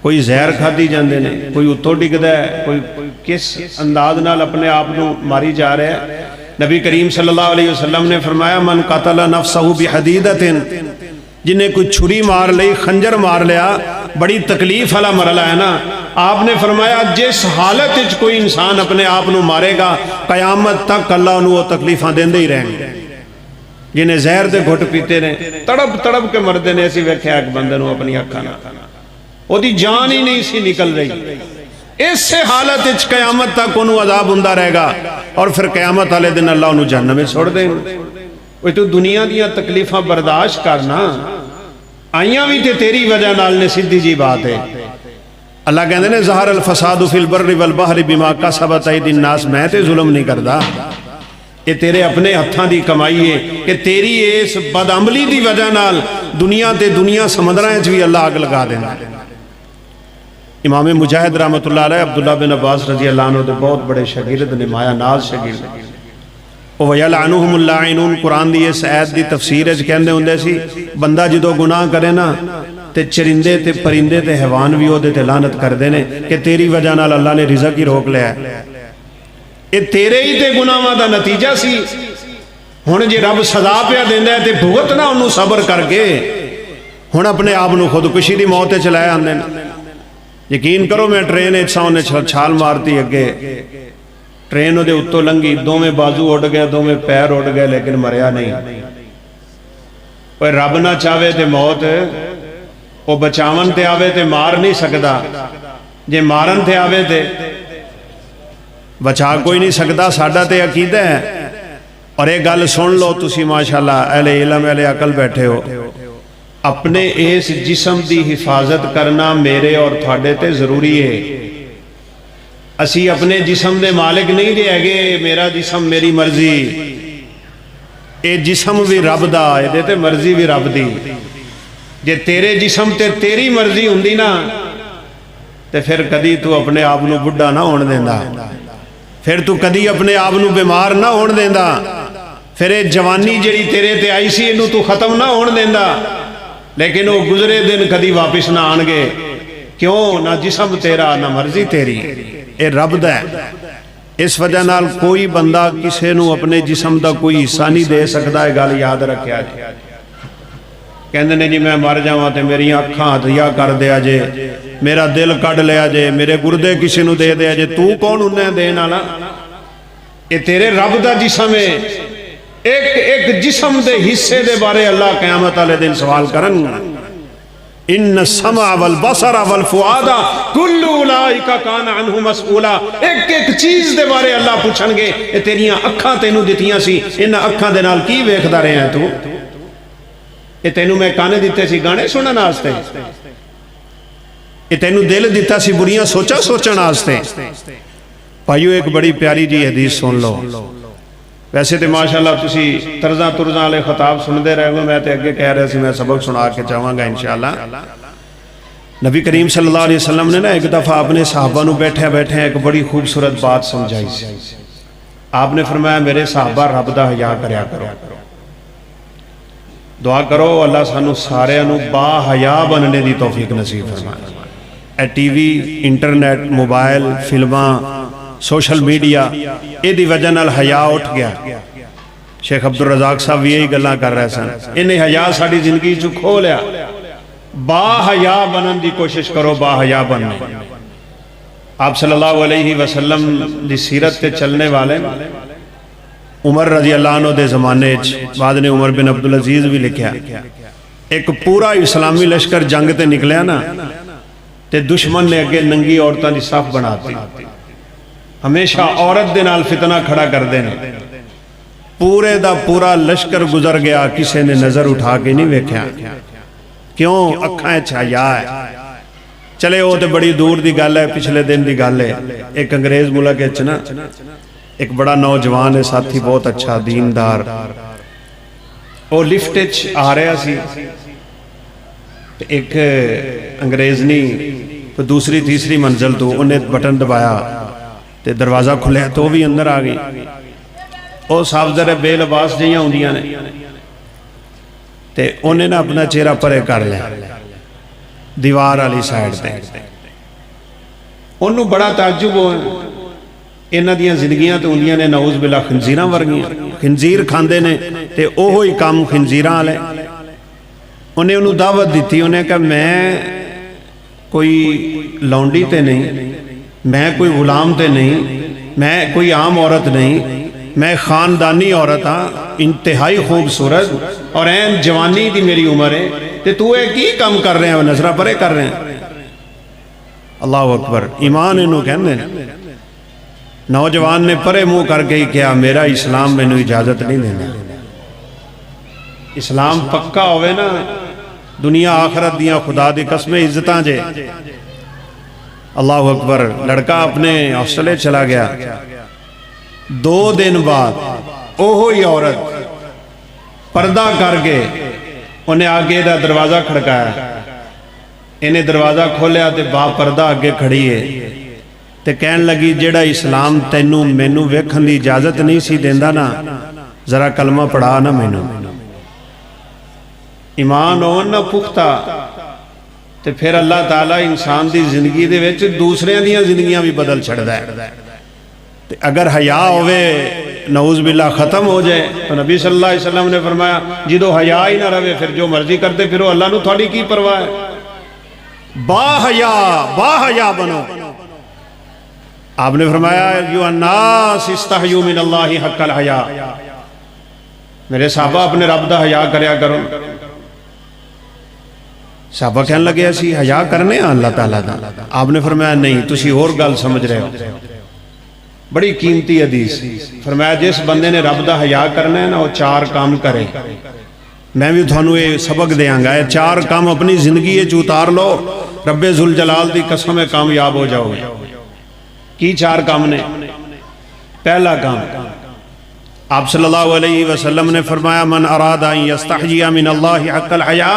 S1: कोई जहर खाधी जाते हैं, कोई उत्तों डिगदा है, कोई किस अंदाज नाल अपने आप नूं मारी जा रहा है। नबी करीम सल्लल्लाहु अलैहि वसल्लम ने फरमाया मन कतला नफ्सहु बिहदीदतिन, जिन्हें कोई छुरी मार ली, खंजर मार लिया, बड़ी तकलीफ वाला मरला है ना। आपने फरमाया जिस हालत विच कोई इंसान अपने आप को मारेगा कयामत तक अल्लाह उन्हें वो तकलीफा देंदे ही रहेंगे। जिन्हें जहर के घुट पीते ने तड़प तड़प के मरते ने। असीं वेख्या एक बंदे नूं अपनी अखां नाल ओदी जान ही नहीं सी निकल रही। इस हालत विच कयामत तक उन्होंने अजाब हुंदा रहेगा और फिर कयामत वाले दिन अल्लाह उन्होंने जहन्नम में छोड़ देंगे। तू दुनिया दी तकलीफा बर्दाश्त करना आईयां भी ते तेरी वजह नाल ने, सीधी जी बात है। अल्लाह कहते ने ज़हर अल फसादु फिल बर्रि वल बहरि बिमा कसबत अयदीन नास। मैं ते जुल्म नहीं करता, ये तेरे अपने हत्थां दी कमाई है कि तेरी इस बदअमली दी वजह नाल दुनिया ते दुनिया समुद्रां च भी अल्लाह अग लगा देना। इमाम मुजाहिद रहमतुल्लाह अलैह अब्दुल्ला बिन अब्बास रजी अल्लाह अन्हु दे बहुत बड़े शागिर्द ने, माया नाज शागिर्द। वो वयलअनुहुमुल लाइनून कुरान दी इस आयत दी तफसीर च कहंदे हुंदे सी बंदा जदों गुनाह करे ना ते चरिंदे ते परिंदे ते हैवान भी ओहदे ते लानत करदे ने कि तेरी वजह नाल अल्लाह ने रिज़क ही रोक लिया। ये तेरे ही ते गुनाहां दा नतीजा सी। हुण जे रब सजा पिया देंदा है ते भुगत ना उन्होंने सबर करके। हुण अपने आप को खुदकुशी की मौत च लै आंदे ने। यकीन करो मैं ट्रेन उन्हें छाल मारती अगे, ट्रेन उहदे उत्तों लंघी, दोवें बाजू उड़ गए, दोवें पैर उड़ गए, लेकिन मरिया नहीं। पर रब ना चाहे तो मौत वो बचावन ते आवे ते मार नहीं सकता, जे मारन ते आवे ते बचा कोई नहीं सकता। साडा ते अकीदा है। और ये गल सुन लो तुसी माशाअल्लाह अहले इल्म अहले अकल बैठे हो, अपने इस जिस्म की हिफाजत करना मेरे और थोड़े ते जरूरी है। असी अपने जिस्म के मालिक नहीं रह गए, मेरा जिस्म मेरी मर्जी। ये जिस्म भी रब दा, ये ते मर्जी भी रब दी। जे तेरे जिस्म ते तेरी मर्जी हुंदी ना ते फिर कदी तू अपने आप को बुढ़ा ना होने देंदा, फिर तू कदी अपने आप को बीमार ना होने देंदा, फिर ये जवानी जिहड़ी तेरे ते आई सी इनू तू खत्म ना होने देंदा। लेकिन वो गुजरे दिन कदी वापिस ना आएंगे। क्यों? ना जिस्म तेरा ना मर्जी तेरी, ये रब दा है। इस वजह नाल कोई बंदा किसी नू अपने जिस्म का कोई हिस्सा नहीं दे सकता। है गल याद रखिया जी। कहते ने जी मैं मर जावां ते मेरिया अखां हथिया कर दिया जे, मेरा दिल कढ़ लिया जे, मेरे गुरदे किसी नू दे दिया जे। तू कौन उन्हें देने वाला? ये तेरे रब दा जिस्म है। एक एक जिस्म दे हिस्से दे बारे अल्लाह क़यामत वाले दिन सवाल करन। इन्न समा वल बसरा वल फुआदा कुल्लु उलाइका कान अन्हु मसऊला। एक एक चीज दे बारे अल्लाह पूछणगे। ये तेरियां अखां तेनू दित्तियां सी, इन्हां अखां दे नाल की वेखदा रहा है तू? ये तेनू मैं काने दिते सी गाने सुनन वास्ते, ये तेनू दिल दिता सी बुरियां सोचा सोचण वास्ते। भाईओ एक बड़ी प्यारी जी हदीस सुन लो। वैसे तो माशाअल्लाह तुसी तर्जा तुरजा वाले खिताब सुनते रहोगे, मैं तो अगे कह रहा सी मैं सबक सुना के जावांगा इंशाअल्लाह। नबी करीम सल्लल्लाहु अलैहि वसल्लम ने ना एक दफ़ा अपने सहाबा नू बैठे बैठे एक बड़ी खूबसूरत बात समझाई सी। आपने फरमाया मेरे सहाबा रब दा हया करया करो, दुआ करो अल्लाह सानू सारियां नू बाहया बनने की तौफीक नसीब फरमाए। टीवी इंटरनेट मोबाइल फिल्मां सोशल मीडिया ये वजह नाल हया उठ गया। शेख अब्दुल रज़ाक साहब भी यही गल्लां कर रहे सन। इन्हें हया साड़ी जिंदगी चो खो लिया। बाहया बनने की कोशिश करो, बाहया बनने। आप सल्लल्लाहु अलैहि वसल्लम की सीरत से चलने वाले उमर रजी अल्लाह अन्हु दे जमाने बाद ने उमर बिन अब्दुल अजीज भी लिखा, एक पूरा इस्लामी लश्कर जंग ते निकलिया ना ते दुश्मन ने अगे नंगी औरतों की सफ बनाती। हमेशा औरत दे नाल फितना खड़ा करते हैं। पूरे दा पूरा लश्कर गुजर गया, किसी ने नजर उठा के नहीं वेख्या। क्यों? अखां च हया है। चले वो तो बड़ी दूर की गल है, पिछले दिन की गल है। एक अंग्रेज मुल्क च ना एक बड़ा नौजवान है, साथी बहुत अच्छा दीनदार, वो लिफ्ट च आ रहा सी। एक अंग्रेजनी तो दूसरी तीसरी मंजिल तो उन्हें बटन दबाया तो दरवाज़ा खुलिया तो भी अंदर आ गई। वो साफ जरा बेलबास जिहियां होंदियां ने ते उन्हें ना अपना चेहरा परे कर लिया दीवार वाली साइड से। उन्होंने बड़ा ताजुब हो, इन्हां दियां जिंदगियां तो होंदियां ने नौज बिला खंजीरां वर्गियां, खंजीर खांदे ने ते ओहो ही काम खंजीरां वाले। उन्हें उन्होंने दावत दी, उन्हें कहा मैं कोई लौंडी ते नहीं, मैं कोई गुलाम ते नहीं, मैं कोई आम औरत नहीं, मैं खानदानी औरत हाँ, इंतहाई खूबसूरत और ऐन जवानी की मेरी उम्र है, तो तू ये की काम कर रहे हैं, नजरा परे कर रहे हैं। अल्लाह अकबर, ईमान इनू कहते हैं। नौजवान ने परे मुंह करके ही कहा, मेरा इस्लाम मैनू इजाजत नहीं देना। इस्लाम पक्का होवे ना, दुनिया आखरत दियां खुदा दी कसमें इज्जतां जे। अल्लाह अकबर। लड़का अपने हॉस्टले चला गया। 2 दिन बाद ओहो ही औरत पर्दा करके उन्हें आगे दा दरवाजा खड़काया। इन्हें दरवाजा खोलिया तो बाप पर्दा अगे खड़ी है, तो कहन लगी, जेड़ा इस्लाम तेनू मैनू वेखण की इजाजत नहीं सी देंदा ना, जरा कलमा पढ़ा ना मैनू। ईमान हो ना पुख्ता, तो फिर अल्लाह ताला इंसान की जिंदगी दे विच दूसरियां दियां जिंदगियां भी बदल छड़दा है। तो अगर हया होवे, नऊज बिल्ला खत्म हो जाए, तो नबी सल्लल्लाहु अलैहि वसल्लम ने फरमाया, जो हया ही ना रहे फिर जो मर्जी करते फिरो, अल्लाह नू थोड़ी की परवाह है। बाहया बनो। आपने फरमाया, यू अन्नास इस्तहयू मिनल्लाहि हक्कल हया, मेरे साहबा अपने रब दा हया करया करो। साहबा कहने लगे, असी हया करने अल्लाह ताला दा। आपने फरमाया, नहीं, तुसी और गल समझ रहे हो। बड़ी कीमती हदीस। फरमाया, जिस बंदे ने रब दा हया करना है ना, वो 4 काम करे। मैं भी थानू ये सबक देंगा, ये 4 काम अपनी जिंदगी उतार लो, रब्बे जुल जलाल दी कसम है कामयाब हो जाओगे। की 4 काम ने? पहला काम, आप सल्लल्लाहु अलैहि वसल्लम ने फरमाया, मन अरादा अन यस्तहयिया मिनल्लाहि हक्कल हया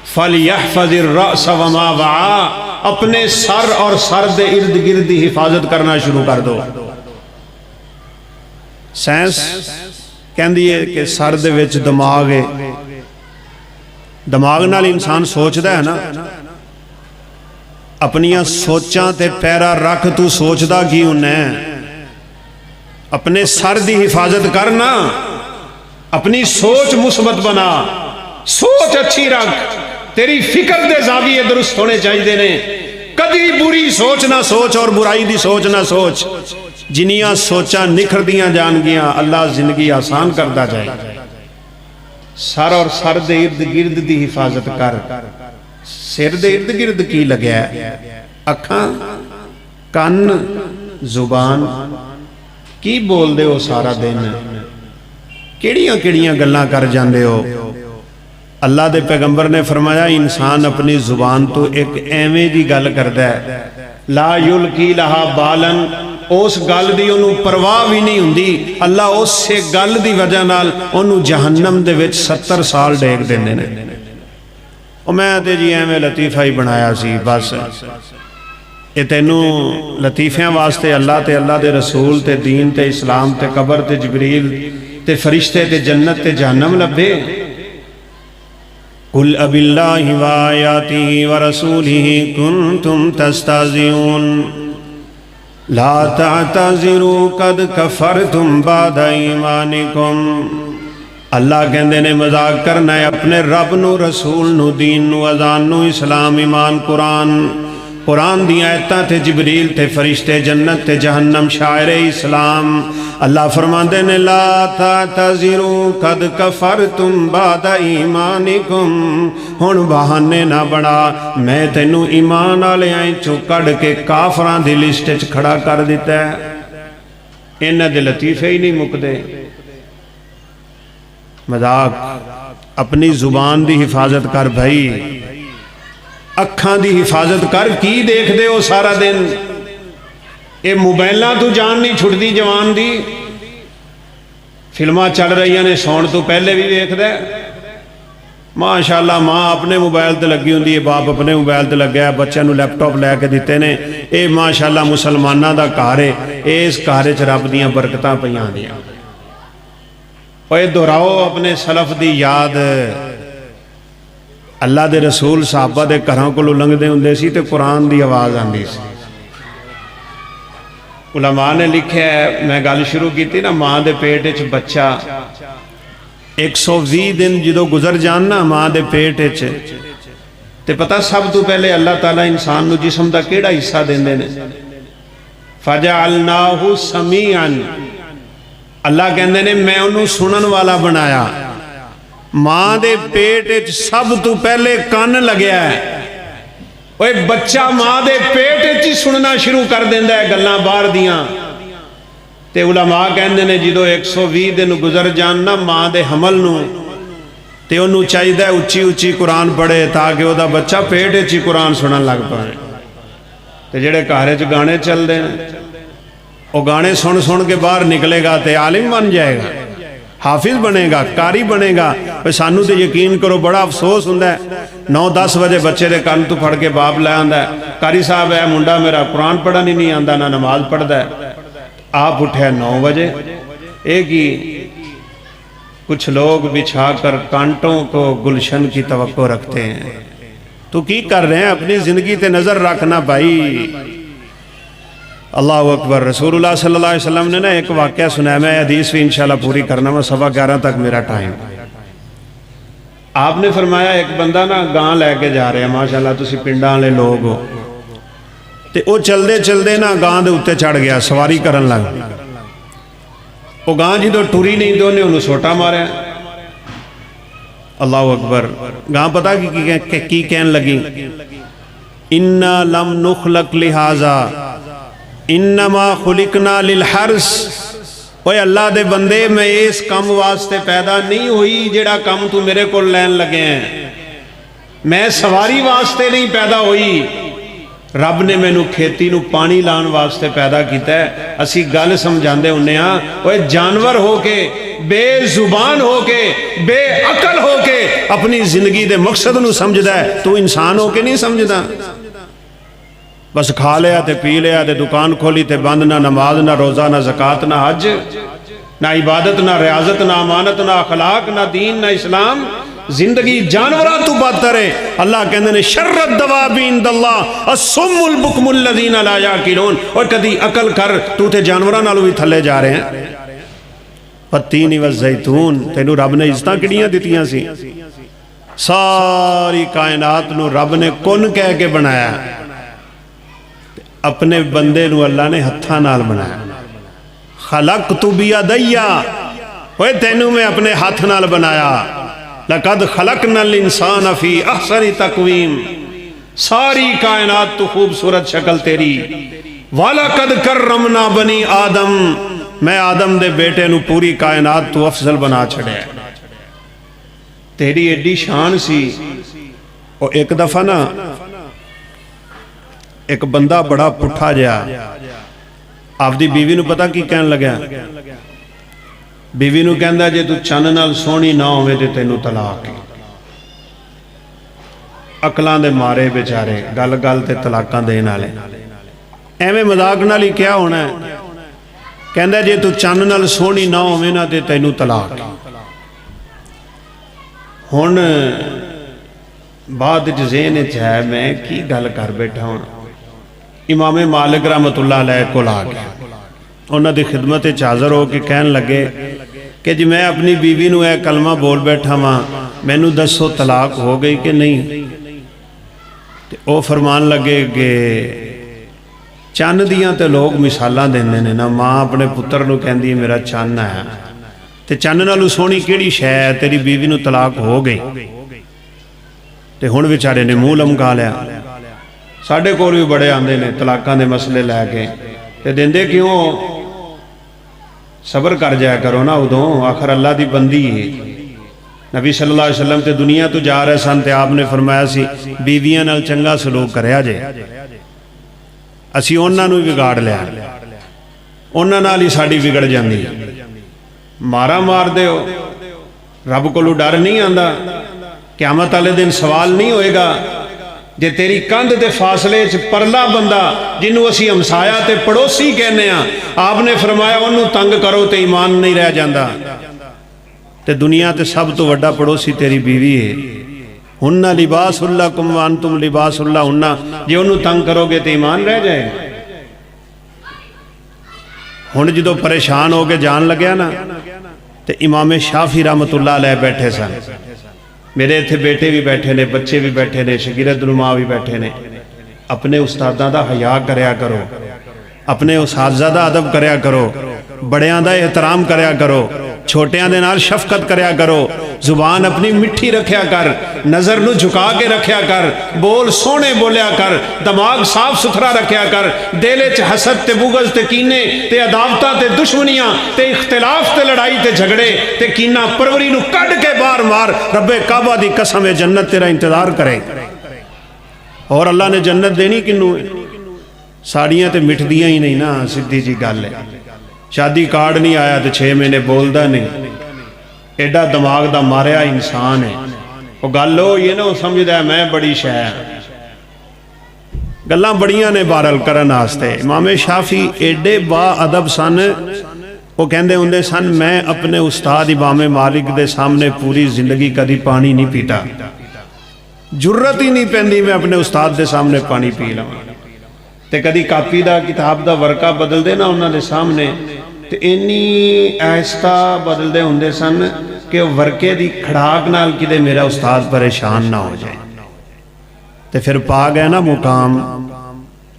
S1: फलयहफज़िर रअस वमा वआ, अपने सर और सर दे इर्द गिर्द की हिफाजत करना शुरू कर दो। साइंस कहती है कि सर दे विच दिमाग है, दिमाग नाल इंसान सोचता है ना। अपनिया सोचां ते पैरा रख, तू सोचदा की उन्ने। अपने सर की हिफाजत करना, अपनी सोच मुस्बत बना, सोच अच्छी रख, तेरी फिक्र दे ज़ाविये दुरुस्त होने चाहिए ने। कदी बुरी सोच ना सोच और बुराई दी सोच ना सोच। जिनियां सोचा निखरदियां जान गियां, अल्लाह जिंदगी आसान करता जाए। सर और सर दे इर्द गिर्द की हिफाजत कर। सिर दे इर्द गिर्द की लग्या? अखां, कन, जुबान। की बोलते हो सारा दिन? किहड़ियां किहड़ियां गल्लां कर जांदे हो? अल्लाह दे पैगंबर ने फरमाया, इंसान अपनी जुबान तो एक एवें दी गल करदा है, ला युल्की लहा बालन, उस गल दी ओनू परवाह भी नहीं हुंदी। अल्लाह उस गल दी वजह नाल ओनू जहन्नम दे विच 70 साल डेग देंदे ने। और मैं ते जी एवें लतीफा ही बनाया सी, बस ये तेनू लतीफियां वास्ते अल्लाह ते अल्लाह दे रसूल ते दीन ते इस्लाम ते कबर ते जिबरील ते फरिश्ते ते जन्नत ते जहन्नम लभे। कुल अबिल्लाहि व आयातिहि व रसूलिहि कुंतुम तस्तहज़िऊन ला तअतज़िरू कद कफरतुम बअद ईमानिकुम। अल्लाह कहते ने मजाक करना है अपने रब नू, रसूल नू, दीन नू, अजान नू, इस्लाम, ईमान, कुरान दी आयतां ते जिबरील ते फरिश्ते, जन्नत ते जहन्नम, शायर इस्लाम। अल्लाह फरमाते ने, ला तअतज़िरू कद कफरतुम बअद ईमानिकुम। हुण बहाने ना बना, मैं तेनू ईमान वालियां चों कढ़ के काफरां दी लिस्ट च खड़ा कर दिता है। इन्हां दे लतीफे ही नहीं मुकदे। मजाक। अपनी जुबान की हिफाजत कर भाई, अखां की हिफाजत कर। की देखते हो सारा दिन? ये मोबाइलों तो जान नहीं छुटती जवान की। फिल्मां चल रही ने, सौण तो पहले भी देखदा। माशाअल्लाह, माँ अपने मोबाइल ते लगी होंदी है, बाप अपने मोबाइल ते लग्या, बच्चों को लैपटॉप लैके दिते ने। ये माशाअल्लाह मुसलमानों का घर है, इस घर च रब दीयां बरकतां पईयां होंदियां। और दोहराओ अपने सलफ की याद। अल्लाह के रसूल साहबा के घरों को लंघते होंदे सी ते कुरान की आवाज़ आती सी। उलमा ने लिखा है, मैं गल शुरू की ना, माँ के पेट च बच्चा 120 दिन जो गुजर जान ना माँ के पेट च, ते पता सब तो पहले अल्लाह ताला इंसान नू जिस्म दा केड़ा हिस्सा देंदे ने, फजअलनाहु समीअन, अल्लाह कहंदे ने मैं उन्होंने सुनन वाला बनाया। मां दे पेट च सब तो पहले कान लग्या है, ओए बच्चा मां दे पेट च ही सुनना शुरू कर देंदा है गल्लां बाहर दियां। ते उलमा कहंदे ने जो 120 दिन गुजर जान ना मां दे हमल नू, ते उन्होंने चाहिए उच्ची उच्ची कुरान पढ़े ताकि वह बच्चा पेट च ही कुरान सुनन लग पाए। तो जेड़े घर च गाने चलते हैं वो गाने सुन सुन के बाहर निकलेगा तो आलिम बन जाएगा, हाफिज बनेगा, कारी बनेगा। सानू तो यकीन करो बड़ा अफसोस होंदा है, 9-10 बजे बच्चे के कान तो फड़ के बाप लै आंदा है, कारी साहब है मुंडा मेरा कुरान पढ़न ही नहीं आता, ना नमाज पढ़ता है। आप उठे 9 बजे, एक ही कुछ लोग बिछा कर कांटों को गुलशन की तवक्को रखते हैं। तो की कर रहे हैं, अपनी जिंदगी ते नजर रखना भाई। अल्लाह अकबर। रसूलुल्लाह सल्लल्लाहु अलैहि वसल्लम ने ना एक वाक़या सुनाया, मैं हदीस भी इंशाल्लाह पूरी करना, मैं 11:15 तक मेरा टाइम। आपने फरमाया एक बंदा ना गां लैके जा रहा, माशाल्लाह तुसी पिंडां वाले लोग हो, ते वो चलते चलते ना गां दे उत्ते चढ़ गया, सवारी करन लग। वो गां जो टुरी नहीं तो उन्हें सोटा मारा। अल्लाह अकबर। गां पता की कहन लगी, इन्ना लम नुखलक लिहाजा इन्नमा खुलिकना लिल हर्स। ओए अल्लाह दे बंदे, मैं इस कम वास्ते पैदा नहीं हुई जेड़ा कम तू मेरे को लैन लगे हैं, मैं सवारी वास्ते नहीं पैदा हुई। रब ने मैनू खेती नू पानी लाने वास्ते पैदा किया है। असी गल समझाते होंने आ, ओए जानवर हो के, बेजुबान हो के, बेअकल हो के अपनी जिंदगी के मकसद नू समझदा है, तू इंसान हो के नहीं समझदा। बस खा लिया ते पी लिया ते दुकान खोली ते बंद, ना नमाज ना रोज़ा ना ज़कात ना हज ना इबादत ना रियाजत ना अमानत ना अखलाक ना दीन ना इस्लाम, जिंदगी जानवरां तू बदतर है। अल्लाह कहंदे ने शर्रत दवाबी इंदल्लाह अस्सुम्मुल बुकमुल लज़ीना ला याकिलून। और कदी अकल कर, तू ते जानवरां नालों भी थल्ले जा रहे हैं। पत्तीन व ज़ैतून, तेनू रब ने इज्जतां किहड़ियां दित्तियां सी। सारी कायनात नू रब ने कुन कह के बनाया, अपने बंदे नू अल्लाह ने हत्थां नाल बनाया। खलक़तु बियदैया, ओए तैनू मैं अपने हाथ नाल बनाया। लक़द खलक़नल इंसान फी अहसनी तक़वीम, सारी कायनात तो खूबसूरत शक्ल तेरी। वलक़द कर्रमना बनी आदम, मैं आदम दे बेटे नू पूरी कायनात तो अफजल बना छड़िया। तेरी एडी शान सी। और एक दफा ना एक बंदा बड़ा पुठा जहा आपदी बीवी नू पता की कहन लग्या, बीवी नू कहंदा जे तू चन्न नाल सोहनी ना होवे ते तैनू तलाक। अकलां दे मारे बेचारे गल गल ते तलाकां देण वाले, एवें मजाक नाल ही क्या होना है। कहंदा जे तू चन्न नाल सोहनी ना होवे ना ते तैनू तलाक। हुण बाद ज़हन च है मैं की गल कर बैठा हूँ। इमाम मालिक रहमतुल्लाह अलैह कोल आ गया, उन्हां दी खिदमत च हाज़र हो के कहन लगे कि जी मैं अपनी बीवी नू यह कलमा बोल बैठा वां, मैनू दसो तलाक हो गई कि नहीं। ते ओ फरमान लगे कि चन्न दियां ते लोग मिसालां देंदे ने ना, माँ अपने पुत्र नू कहंदी है मेरा चन्न है, ते चन्न नालों सोहनी किहड़ी शै है, तेरी बीवी नू तलाक हो गई। ते हुण बेचारे ने मूँह लमका लिया। साढ़े कोल भी बड़े आंदे ने तलाकां दे मसले लैके, ते देंदे क्यों, सबर कर जाया करो ना उदों, आखिर अल्लाह दी बंदी है। नबी सल्लल्लाहु अलैहि वसल्लम ते दुनिया तो जा रहे सन, ते आपने फरमाया सी बीवियां नाल चंगा सलूक करया जे। असी उन्हां नूं बिगाड़ लिया, उन्हां नाल ही साडी बिगड़ जांदी। मारा मार दे हो, रब कोलों डर नहीं आंदा। क़यामत वाले दिन सवाल नहीं होएगा जे तेरी कंध के फासले च परला बंदा जिन्हों असी हमसाया ते पड़ोसी कहने, आपने फरमाया उन्होंने तंग करो तो ईमान नहीं रह जाता। ते दुनिया ते सब तो वड्डा पड़ोसी तेरी बीवी है। हुन्ना लिबासुल्लाह कुम व अंतुम लिबासुल्लाह हुन्ना, जे उन्होंने तंग करोगे तो ईमान रह जाएगा। हुण जो परेशान हो के जान लग्या ना, तो इमाम शाफी रहमतुल्लाह अलैह बैठे सन। मेरे इत्थे बेटे भी बैठे ने, बच्चे भी बैठे ने, शगीरत नुमा भी बैठे ने। अपने उस्तादां दा हया करया करो, अपने उस्तादां दा अदब करया करो, बड़ियां दा एहतराम करया करो, छोटियां दे नाल शफकत करया करो, जुबान अपनी मिठी रखया कर, नज़र नू झुका के रखया कर, बोल सोहने बोलिया कर, दिमाग साफ सुथरा रखया कर, दिल च हसद ते बुगज ते कीने ते अदावतां ते दुश्मनियां ते इख्तिलाफ ते लड़ाई ते झगड़े ते कीना परवरी नू कढ के बाहर मार। रब्बे काबा दी कसम है जन्नत तेरा इंतजार करे। और अल्लाह ने जन्नत देनी किनू है? साड़ियाँ तो मिटदियां ही नहीं ना, सीधी जी गल है। शादी कार्ड नहीं आया तो 6 महीने बोलता नहीं, एडा दिमाग दा मारिया इंसान है। वो गल हो ये ना, वो समझदा मैं बड़ी शै, गल्लां बड़ियां ने बारल करन वास्ते। इमाम शाफी एडे बा अदब सन, वो कहंदे हुंदे सन मैं अपने उस्ताद इमाम मालिक दे सामने पूरी जिंदगी कभी पानी नहीं पीता, जुर्रत ही नहीं पैंदी मैं अपने उस्ताद दे सामने पानी पी लवां। ते कदी कापी दा किताब दा वर्का बदलदे ना उन्हां दे सामने, ते इन्नी आहिस्ता बदलदे हुंदे सन कि वर्के दी खड़ाक नाल किते मेरा उस्ताद परेशान ना हो जाए। ते फिर पा गए ना मुकाम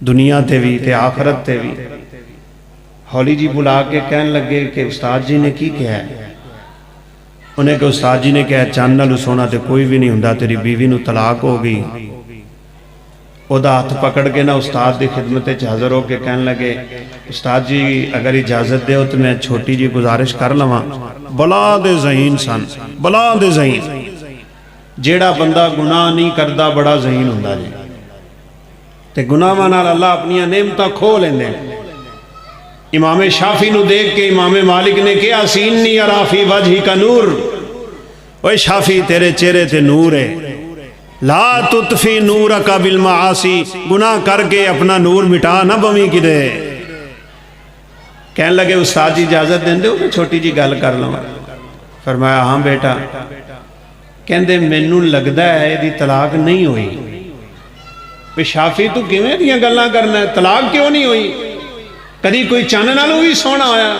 S1: दुनिया ते भी ते आखरत ते भी। हौली जी बुला के कहन लगे कि उस्ताद जी ने की कहा है? उन्हें कि उस्ताद जी ने कहा चंद नालों सोना तो कोई भी नहीं हुंदा, तेरी बीवी नूं तलाक हो गई। ओदा हाथ पकड़ के ना उस्ताद की खिदमत हाज़र हो के कहन लगे उस्ताद जी अगर इजाजत दो तो मैं छोटी जी गुजारिश कर लवां। बला दे ज़हीन सन, बला दे ज़हीन। जेड़ा बंदा गुनाह नहीं करता बड़ा ज़हीन हुंदा जी, ते गुनाहां नाल अल्लाह अपनी नेमतां खो लेंदे। इमाम शाफी नूं देख के इमाम मालिक ने कहा सीनी अराफी वजही का नूर, ओए शाफी तेरे चेहरे ते नूर है, ला तुतफी नूर का बिल मासी, गुनाह करके अपना नूर मिटा ना बवी किदे। कहने लगे उस्ताद जी इजाजत देंदे हो मैं छोटी जी गल कर लवां? फरमाया हाँ बेटा। कहंदे मैनू लगदा है इहदी तलाक नहीं हुई। भी शाफी तू किवें दियां गल्लां करना है, तलाक क्यों नहीं हुई? कदी कोई चन्न नालों भी सोहना होया?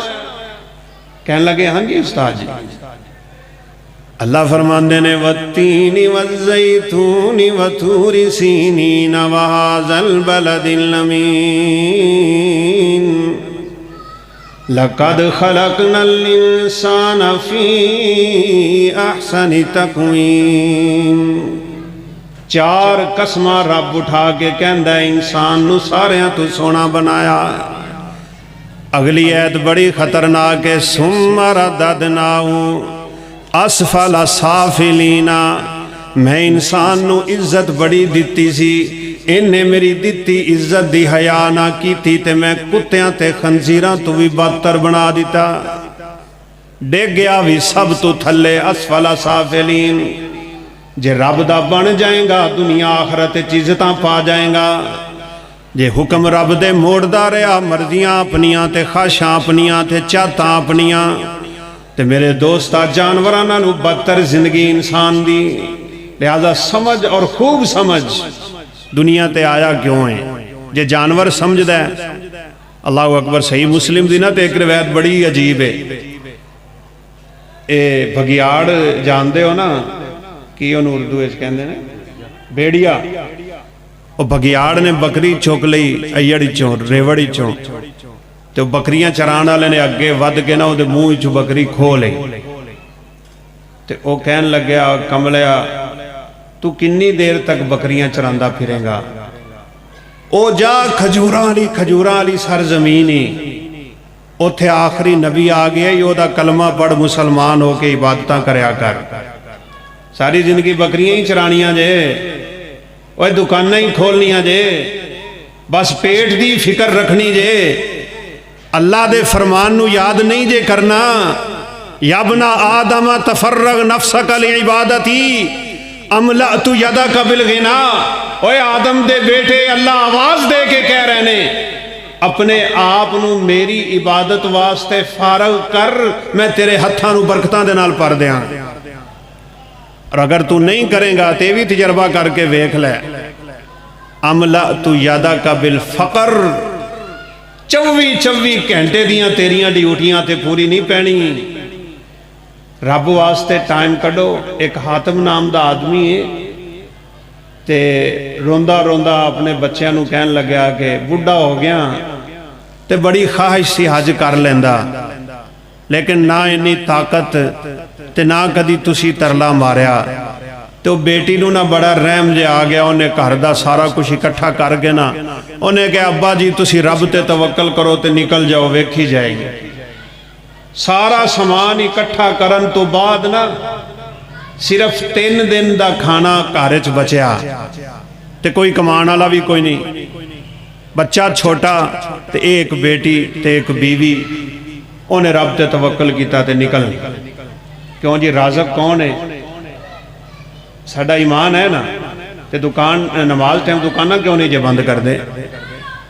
S1: कहने लगे हाँ जी उस्ताद जी। अल्लाह फरमांदे ने वत्तीनी वज़्ज़ैतूनी वतूरि सीनीन वहाज़ल बलदिल अमीन लक़द ख़लक़नल इंसान फ़ी अहसनि तक़वीम। 4 कसमां रब उठा के कहंदा है इंसान नू सारियां तो सोना बनाया। अगली ऐत बड़ी खतरनाक है, सुम्मा रददनाहु असफल साफिलीना। मैं इंसान नू इज्जत बड़ी दिती सी, इन्हें मेरी दिती इज्जत दी हया ना की ते मैं कुत्तियां ते खंजीरां तो भी बदतर बना दिता। डिग गया भी सब तो थले, असफल साफिलीन। जे रब दा बन जाएगा दुनिया आखरत इज्जतां पा जाएगा। जे हुक्म रब दे मोड़दा रहा, मर्जियां अपनियां ते ख्वाहिशां अपनियां ते चाहतां अपनियां, ते मेरे दोस्ता जानवरां नालों बदतर जिंदगी इंसान दी। लिहाजा समझ और खूब समझ दुनिया ते आया क्यों है। जे जानवर समझदा है, अल्लाह अकबर। सही मुस्लिम दी ना ते एक रिवायत बड़ी अजीब है। ए भगियाड़ जानते हो ना कि उन्होंने उर्दू कहते हैं बेड़िया। वो भगियाड़ ने बकरी चुक ली अयड़ चों रेवड़ चों, तो बकरियां चराण वाले ने अगे वध के ना वो मूँह चो बकरी खो ली। तो वह कहन लग्या कमलिया तू किन्नी देर तक बकरियां चरांदा फिरेगा? ओ जा खजूरां वाली सरजमीन ही, उत्थे आखिरी नबी आ गया, ओदा कलमा पढ़ मुसलमान हो के इबादतां करया कर। सारी जिंदगी बकरियां ही चरानियां जे, ओए दुकानां ही खोलनियां जे, बस पेट दी फिक्र रखनी जे, अल्लाह दे फरमान नू याद नहीं जे करना। यबना आदम तफर्रग नफ्सक लिइबादती अमला तू यदा कबिल गिना। ओए आदम दे बेटे, अल्लाह आवाज दे के कह रहे ने अपने आप नू मेरी इबादत वास्ते फारग कर, मैं तेरे हत्थां नू बरकतां दे नाल भर दियां। और अगर तू नहीं करेगा तो भी तजर्बा करके वेख लै। अमला तू यादा कबिल फकर, 24 घंटे दियां तेरियां ड्यूटियां ते पूरी नहीं पैनी। रब वास्ते टाइम कढो। एक हातिम नाम का आदमी है, तो रोंदा रोंदा अपने बच्चों को कहन लग्या कि बुढ़ा हो गया तो बड़ी ख्वाहिश सी हज कर लेंदा, लेकिन ना इन्नी ताकत ते ना कदी तुसी तरला मारिया। तो बेटी नूं ना बड़ा रहम जे आ गया, उन्हें घर का सारा कुछ इकट्ठा करके ना उन्हें कहा अब्बा जी तुसी रब ते तवक्कल करो तो निकल जाओ, वेखी जाएगी। सारा समान इकट्ठा करन तो बाद ना सिर्फ 3 दिन का खाना घर च बचिया, तो कोई कमान वाला भी कोई नहीं, बच्चा छोटा, तो एक बेटी तो एक बीवी। उन्हें रब ते तवक्कल किया तो निकल। क्यों जी, राज़क कौन है? साडा ईमान है ना। तो दुकान नमाज टाइम दुकाना क्यों नहीं जे बंद कर दे?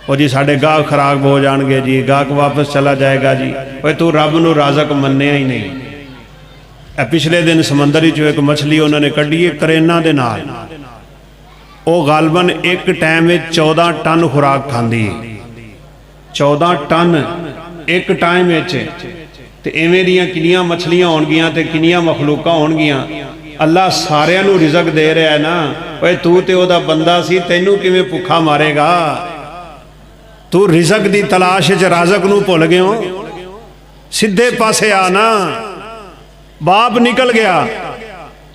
S1: और जी साढ़े गाहक खराब हो जाएंगे जी, गाहक वापस चला जाएगा जी। भाई तू रब नूं राज़क मन्निया ही नहीं। पिछले दिन समंदर चो एक मछली उन्होंने कढ़ी है करेना दे नाल, वो गालबन एक टाइम में 14 टन खुराक खाती है। 14 टन एक टाइम। तो इवें दियां किनियां मछलियां होणगियां ते किनियां मखलूका होणगियां। अल्लाह सारियां नूं रिज़क दे रहा है ना। भाई तू तो ओदा बंदा सी, तैनू किवें भुखा मारेगा? तू रिज़क दी तलाश च राज़क नूं भुल गए हो। सीधे पासे आना। बाप निकल गया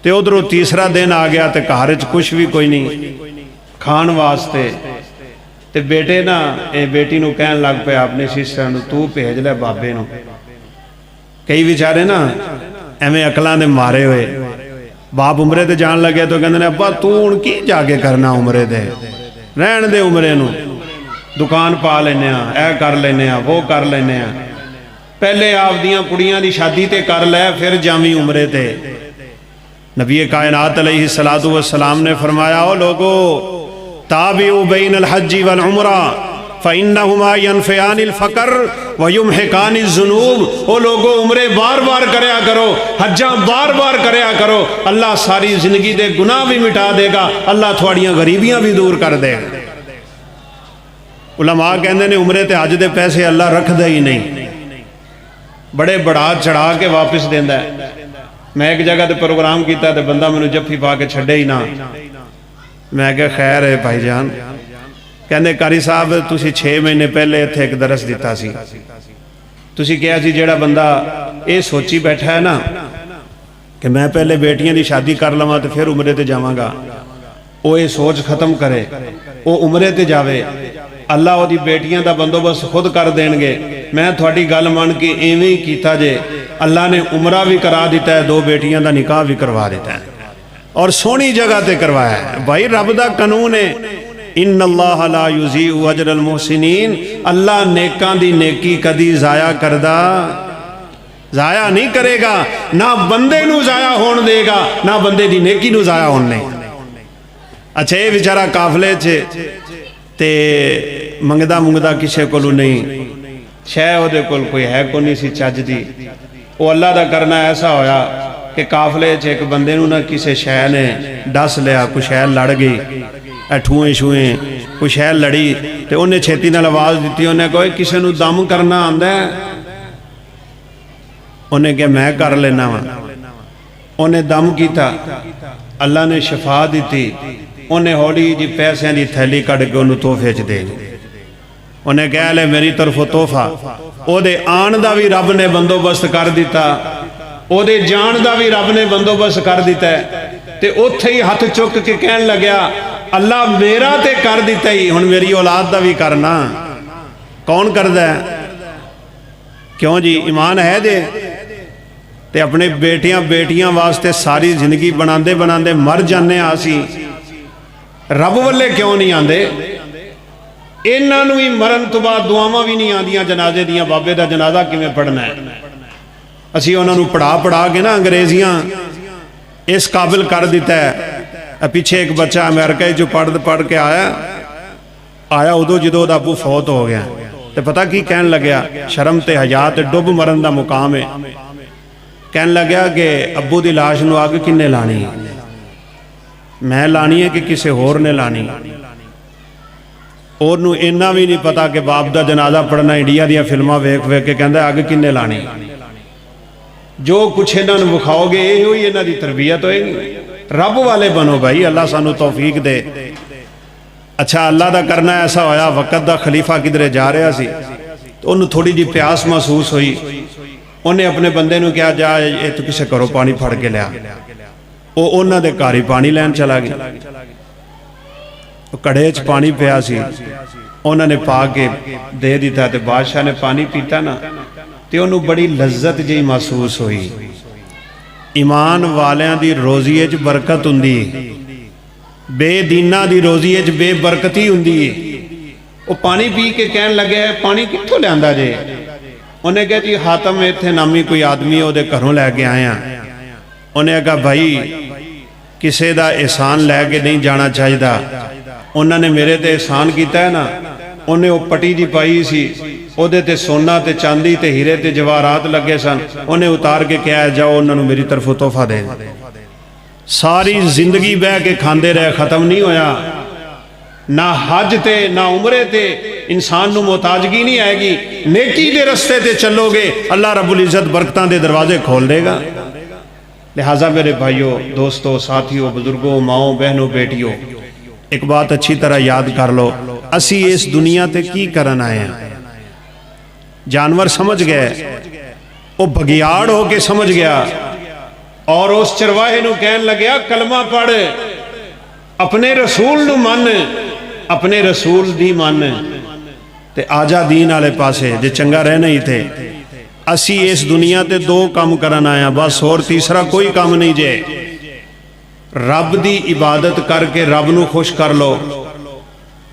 S1: तो उधरों तीसरा दिन आ गया तो घर च कुछ भी कोई नहीं खाण वास्ते। तो बेटे ना ये बेटी नूं कहन लग पे अपने सिस्टर नूं, तू भेज ले बाबे नूं। कई बेचारे ना एवें अकलां दे मारे हुए बाप उमरे ते जान लगे तो कहंदे ने अब्बा तू हुण की जाके करना उमरे ते, रहण दे उमरे नूं, दुकान पा लेने, ऐ कर लेने, वो कर लेने, पहले आपदियां कुड़ियां दी शादी ते कर लै फिर जावी उमरे ते। नबी कायनात अलैहिस्सलातु वस्सलाम ने फरमाया, ओ लोगो ताबिउ बैनल हज्जी वल उमरा फ़इन्नहुमा यनफ़ियानिल फ़क़र व युमहिकानिज़ ज़ुनूब। ओ लोगो उमरे बार बार करया करो, हज्जा बार बार करया करो, अल्लाह सारी जिंदगी दे गुनाह भी मिटा देगा, अल्लाह थोड़ियां गरीबियां भी दूर कर देगा। उलमा कहते ने उमरे ते हज दे पैसे अल्लाह रखदा ही नहीं, बड़े बढ़ा चढ़ा के वापस देंदा है। मैं एक जगह ते प्रोग्राम किया तो बंदा मैनू जफ्फी पा के छड्डे ही ना। मैं क्या खैर है भाईजान? कहते कारी साहब तुसी 6 महीने पहले इत्थे एक दरस दिता सी, तुसी कहा सी जेड़ा बंदा ये सोची बैठा है ना कि मैं पहले बेटियां दी शादी कर लवां तो फिर उमरे ते जावांगा, वो ये सोच खत्म करे, वो उमरे ते जावे, अल्लाह वो बेटियां दा बंदोबस्त खुद कर देंगे। मैं थोड़ी गल मन के इवें ही कीता जे, अल्लाह ने उमरा भी करा दिता है, 2 बेटियां दा निकाह भी करवा दिता है और सोहनी जगह ते करवाया है। भाई रब दा कानून है, इन्नल्लाह ला युज़ीउ अजरल मुहसिनीन। अल्लाह नेकां दी नेकी कदी जाया करदा, जाया नहीं करेगा, ना बंदे नू जाया होण देगा, ना बंदे दी नेकी नू जाया होण नहीं। अच्छा ये बेचारा काफले च ते मंगदा मुंगदा किसी को नहीं, शह वो कोल कोई है को नहीं सी चज दी। वो अल्लाह का करना ऐसा होया कि काफले च एक बंदे नू ना किसी शह ने डस लिया, कुछ शह लड़ गई, ठूए छूए कुछ शह लड़ी, तो उन्हें छेती नाल आवाज़ दी, उन्हें कहा किसी नू दम करना आंदा है? उन्हें कहा मैं कर लेना वा। उन्हें दम किया, अल्लाह ने शफा दी, उन्हें हौली जी पैसों की थैली कढ़ के उन्होंने तोहफे च दे दी। उन्हें कह ले मेरी तरफों तोहफा। ओदे आन का भी रब ने बंदोबस्त कर दिता, ओदे जान का भी रब ने बंदोबस्त कर दिता है। तो उत्थे ही हथ चुक के कहन लग्या अल्लाह मेरा ते कर दिता ही, हुण मेरी औलाद का भी करना। कौन करदा है? क्यों जी ईमान है जे? ते अपने बेटियां वास्ते सारी जिंदगी बनाते बनाते मर जाने आसी, रब वाले क्यों नहीं आते? इन्हों ही मरन तो बाद दुआवां भी नहीं आदियां जनाजे दियां, बाबे का जनाजा किवें पढ़ना है। असी उन्होंने पढ़ा के ना अंग्रेजियां इस काबिल कर दिता है। पिछे एक बच्चा अमेरिका जो पढ़ के आया उदों जो अबू फौत हो गया, तो पता की कहन लग्या, शर्म ते हया ते डुब मरन का मुकाम है। कहन लग्या कि अबू की लाश नूं अग किन्ने लानी है? मैं लानी है कि किसी होर ने लानी? ओनू इन्ना भी नहीं पता कि बाप का जनाजा पढ़ना, इंडिया दी फिल्मां वेख वेख के कहंदा अग किन्ने लानी। जो कुछ इन्होंने विखाओगे यो ही इन्हों की तरबियत होएगी। रब वाले बनो भाई, अल्लाह सानू तौफीक दे। अच्छा अल्लाह का करना ऐसा होया, वक़्त का खलीफा किधरे जा रहा सी तो उन्होंने थोड़ी जी प्यास महसूस हुई। उन्हें अपने बंदे नूं कहा, जा ये तू किसी घरों पानी फड़ के लिया। वो उन्होंने घर ही पानी लैन चला गया। कड़े च पानी पिया सी, उन्होंने पा के दे दिता तो बादशाह ने पानी पीता ना तो उन्होंने बड़ी लज्जत जी महसूस हुई। ईमान वालियां दी रोज़ी च बरकत हुंदी, बेदीना दी रोज़ी च बेबरकती हुंदी। वो पानी पी के कहन लगे, पानी कित्थों लियांदा जे? उन्हें कहा जी हातम इत्थे नामी कोई आदमी है, उहदे घरों लैके आए हैं। उन्हें कहा भाई किसी का एहसान लैके नहीं जाना चाहिए। उन्होंने मेरे ते एहसान किया है ना, उन्हें वो पटी जी पाई सी, उहदे ते सोना ते चांदी ते हीरे ते जवाहरात लगे सन। उन्हें उतार के कहा जाओ उन्होंने मेरी तरफों तोहफा दे। सारी जिंदगी बह के खाते रहे, खत्म नहीं होया। ना हज ते ना उमरे ते इंसान नू मोहताजगी नहीं आएगी। नेकी दे रस्ते ते चलोगे, अल्लाह रब्बुल इज्जत बरकतां दे दरवाजे खोल देगा। लिहाजा मेरे भाइयों, दोस्तों, साथियों, बुजुर्गों, माओ, बहनों, बेटियों, एक बात अच्छी तरह याद कर लो, असी इस दुनिया ते की करन आए हैं। जानवर समझ गए, वो बगियाड़ होके समझ गया और उस चरवाहे नू कहन लग्या कलमा पढ़, अपने रसूल नू मन, अपने रसूल दी मन ते आजा दीन आले पासे जे चंगा रहना ही थे। असी इस दुनिया ते दो काम करन आया बस, और तीसरा कोई काम नहीं जे। रब दी इबादत करके रब नू खुश कर लो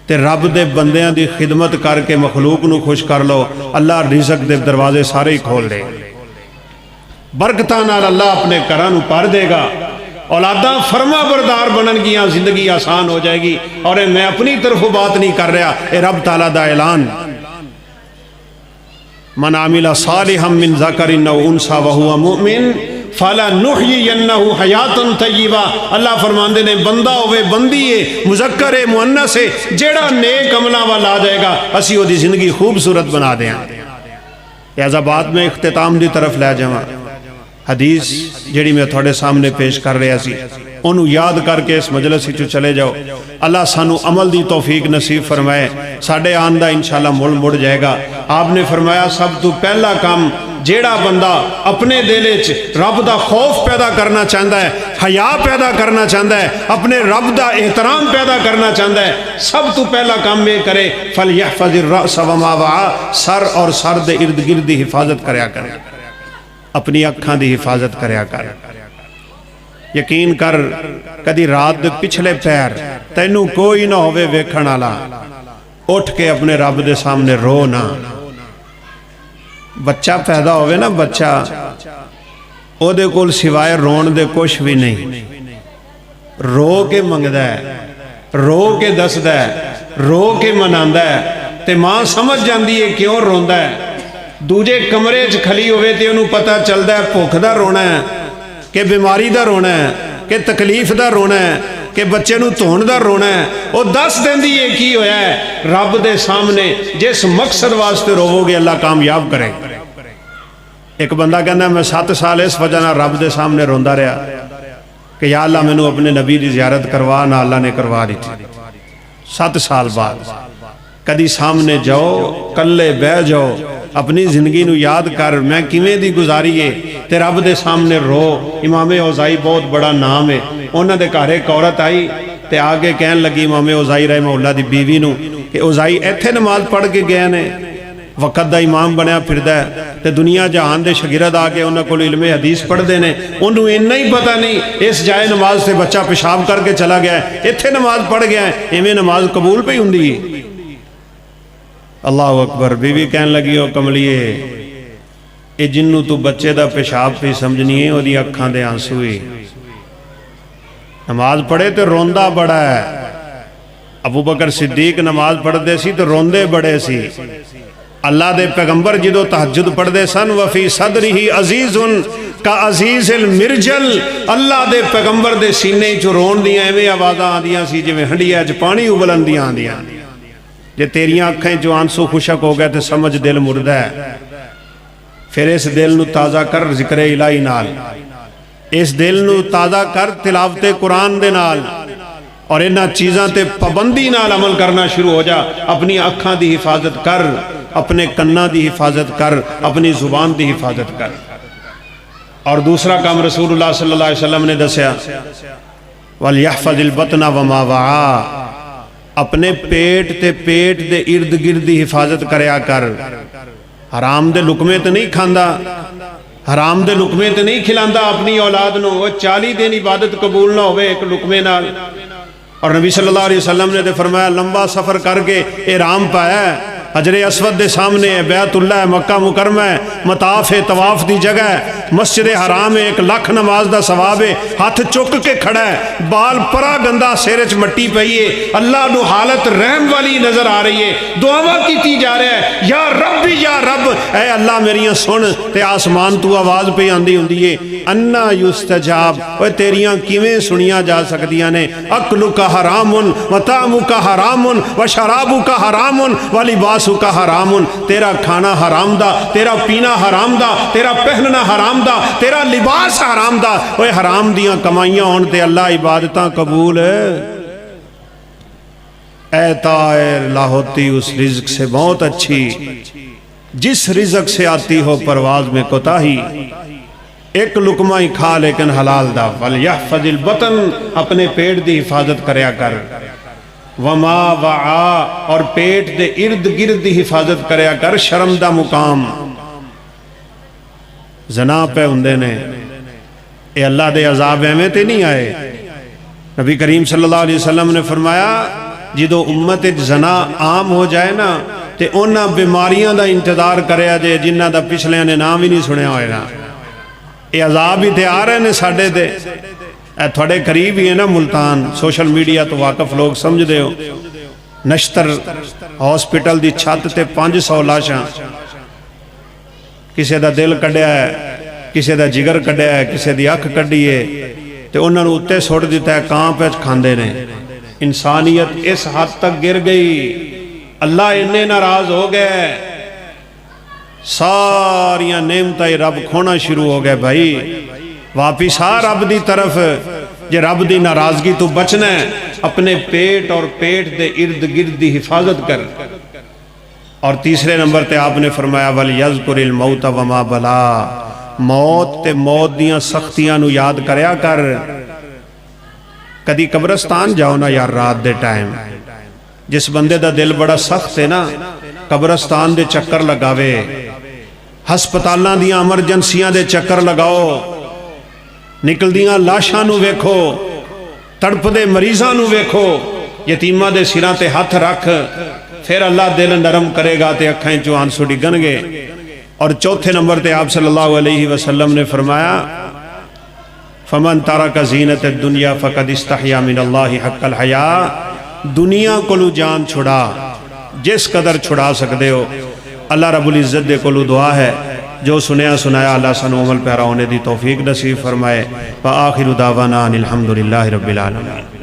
S1: ते रब दे बंदियां दी खिदमत करके मखलूक नू खुश कर लो। अल्लाह रिज़्क दे दरवाजे सारे ही खोल दे। बरकतां नाल अल्लाह अपने घरां नू भर देगा। औलादा फरमा बरदार बननगियां, जिंदगी आसान हो जाएगी। और मैं अपनी तरफों बात नहीं कर रहा, ये रब ताला दा ऐलान। मन आमिला सालिहम मिन ज़करिन औ उनसा व हुवा मुमिन फलनुहयिन्नहु हयातन तय्यिबा। अल्लाह फरमांदे ने बंदा होवे, बंदी है, मुज़क्कर है, मुअन्नस है, जेड़ा नेक अमलां वाल आ जाएगा असी ओदी जिंदगी खूबसूरत बना देंगे। लिहाजा बाद में इख्तिताम की तरफ लै जावां। हदीस जिहड़ी मैं थोड़े सामने पेश कर रहा सी, उन्हों याद करके इस मजलिस विचों चले जाओ। अल्लाह सानू अमल दी तौफीक नसीब फरमाए। साडे आन दा इंशाअल्लाह मुड़ मुड़ जाएगा। आपने फरमाया सब तो पहला काम जेड़ा बंदा अपने दिल च रब दा खौफ पैदा करना चाहता है, हया पैदा करना चाहता है, अपने रब दा एहतराम पैदा करना चाहता है, सब तो पहला काम ये करे फल यहफज़िर रअस व मा वआ, सर और सर दे इर्द गिर्द दी हिफाजत करया करे, अपनी अखां दी हिफाजत करया कर। यकीन कर कदी रात दे पिछले पैर तैनू कोई ना होवे वेखण वाला, उठ के अपने रब दे सामने रो ना। बच्चा पैदा होवे ना, बच्चा ओदे कोल सिवाय रोण दे कुछ भी नहीं। रो के मंगदा है, रो के दसदा है, रो के मनांदा है ते मां समझ जाती है क्यों रोंदा है। दूजे कमरे च खली होवे ते उन्हें पता चलता है भुख दा रोना है कि बीमारी दा रोना है कि तकलीफ दा रोना है कि बच्चे नूं धोण दा रोना है। वो दस देंदी है की होया है। रब दे सामने जिस मकसद वास्ते रोवोगे अल्लाह कामयाब करे। एक बंदा कहना मैं 7 साल इस वजह नाल रब दे सामने रोंदा रहा कि या अल्लाह मैनू अपने नबी की जियारत करवा ना, अल्लाह ने करवा दी। 7 साल बाद कदी सामने जाओ, कल्ले बह जाओ, अपनी जिंदगी नू याद कर मैं किवें दी गुजारी है ते रब दे सामने रो। इमाम औज़ाई बहुत बड़ा नाम है। उन्हां दे घर एक औरत आई ते आगे कहन लगी इमाम औज़ाई रहमहुल्लाह दी बीवी नू कि औज़ाई इत्थे नमाज पढ़ के गए ने, वक़्त दा इमाम बनया फिरदा है ते दुनिया जहान दे शागिर्द आके उन्हां कोल इल्मे हदीस पढ़दे ने, उन्होंने इन्ना ही पता नहीं इस जाए नमाज से बच्चा पेशाब करके चला गया है, इत्थे नमाज पढ़ गया है, इवें नमाज कबूल पई हुंदी है। अल्लाह अकबर। बीवी कहन लगी ओ कमलिए, ये जिन्नू तू बच्चे का पेशाब भी समझनी है ओदी अखां दे आंसू ही। नमाज पढ़े तो रोंदा बड़ा है। अबू बकर सिद्दीक नमाज पढ़ते सी तो रोंदे बड़े सी। अल्लाह दे पैगंबर जो तहज्जुद पढ़ते सन वफी सदरिही अजीजुन का अजीज़िल मिर्जल, अल्लाह दे पैगंबर दे सीने चो रोन दियां एवें आवाज़ां आंदियां सी जिवें हंडिया च पानी उबलन दियां आंदियां। जे तेरियां अखां चो आंसू खुशक हो गए तो समझ दिल मुर्दा है। फिर इस दिल नू ताज़ा कर जिक्र इलाही नाल, इस दिल नू ताज़ा कर तिलावते कुरान दे नाल, और इन्हां चीज़ां ते पाबंदी नाल अमल करना शुरू हो जा। अपनी अखां दी हिफाजत कर, अपने कन्नां दी हिफाजत कर, अपनी जुबान दी हिफाजत कर। और दूसरा काम रसूलुल्लाह सल्लल्लाहु अलैहि वसल्लम ने दसिया, वल यहफज़िल बतना व मा वआ, अपने पेट ते पेट दे इर्द गिर्द दी हिफाजत करया कर। हराम दे लुकमे तो नहीं खांदा, हराम दे लुकमे तो नहीं खिलांदा अपनी औलाद नू। वो 40 दिन इबादत कबूल ना होवे एक लुकमे नाल। और नबी सल्लल्लाहु अलैहि वसल्लम ने तो फरमाया, लंबा सफर करके एहराम पाया, हजरे अस्वद के सामने है, बैतुल्ला है, मक्का मुकरमा है, मताफ है, तवाफ की जगह है, मस्जिद हराम है, 1 लाख नमाज का सवाब है, हाथ चुक के खड़ा है, बाल परा गंदा, सिर च मट्टी पई है, अल्लाह नू हालत रहम वाली नजर आ रही है, दुआवा की जा रहा है, या रब या रब, ऐ अल्लाह मेरियां सुन। ते आसमान तू आवाज पे आंदी हुंदी है, अन्ना युस्तजाब, ओए तेरियां किवें सुनिया जा सकदियां ने। अकलु का हरामुन व तामु का हरामुन व शराबु का हरामुन व लिबासु का हरामुन, तेरा खाना हराम दा, तेरा पीना हराम दा, तेरा पहनना हराम दा, तेरा लिबास हराम दा। ओए हराम दियां कमाइयां होण ते अल्लाह इबादतां कबूल ऐ तायर लाहौती उस रिज़्क से बहुत अच्छी जिस रिज़्क से आती हो परवाज में कोताही। एक लुकमा ही खा लेकिन हलाल दा। वल यहफज़िल बतन, अपने पेट दी हिफाजत करया कर। वमा वआ, और पेट दे इर्द गिर्द दी हिफाजत करया कर। शर्म दा मुकाम जना पे हुंदे ने, ये अल्लाह दे अजाब एवें ते नहीं आए। नबी करीम सल्लल्लाहु अलैहि वसल्लम ने फरमाया, जो उम्मत जना आम हो जाए ना, तो उन्हां बीमारियां दा इंतजार करया जे जिन्हां दा पिछलियां ने नाम ही नहीं सुनिया होएगा। ये अजाब ही ते आ रहे ने साडे ते। थोड़े करीब ही है ना मुल्तान, सोशल मीडिया तो वाकफ लोग समझते हो। नश्तर हॉस्पिटल की छत ते 500 लाशां, किसी का दिल कढ़िया है, किसी का जिगर कढ़िया है, किसी की अख कढ़ी है, तो उन्होंने उत्ते सुट दिता है, कांप खांदे ने। इंसानियत इस हद तक गिर गई, अल्लाह इन्ने नाराज हो गए, सारिया नेमतां रब खोना शुरू हो गए। भाई वापिस आ रब की तरफ, जे रब की नाराजगी तो बचना है, अपने पेट और पेट के इर्द गिर्द की हिफाजत कर। और तीसरे नंबर ते आपने फरमाया, वल यज़कुरिल मौत वमा बला, मौत ते मौत दियां सख्तियां नू याद करया कर। कदी कब्रस्तान जाओ ना यार रात दे टाइम, जिस बंदे दा दिल बड़ा सख्त है ना, कब्रस्तान दे चक्कर लगावे, हस्पतालां दियां एमरजेंसियां दे चक्कर लगाओ, निकलदियां लाशां नू वेखो, तड़पदे मरीजां नू वेखो, यतीमां दे सिरां ते हथ रख, फिर अल्लाह दिल नरम करेगा ते अखां चों आंसू डिगणगे। और चौथे नंबर ते आप सल्लल्लाहु अलैहि वसल्लम ने फरमाया, फमन तारका ज़ीनत दुनिया फ़क़द इस्तहया मिनल्लाहि हक़्क़ल हया, दुनिया कोलू जान छुड़ा, जिस कदर छुड़ा सकते हो। अल्लाह रब्बुल इज़्ज़त दे कोलू दुआ है, जो सुनया सुनाया अल्लाह सानू अमल पैरा होने दी तौफीक नसीब फरमाए। व आखिरु दावाना अनिल हम्दुलिल्लाहि रब्बिल आलमीन।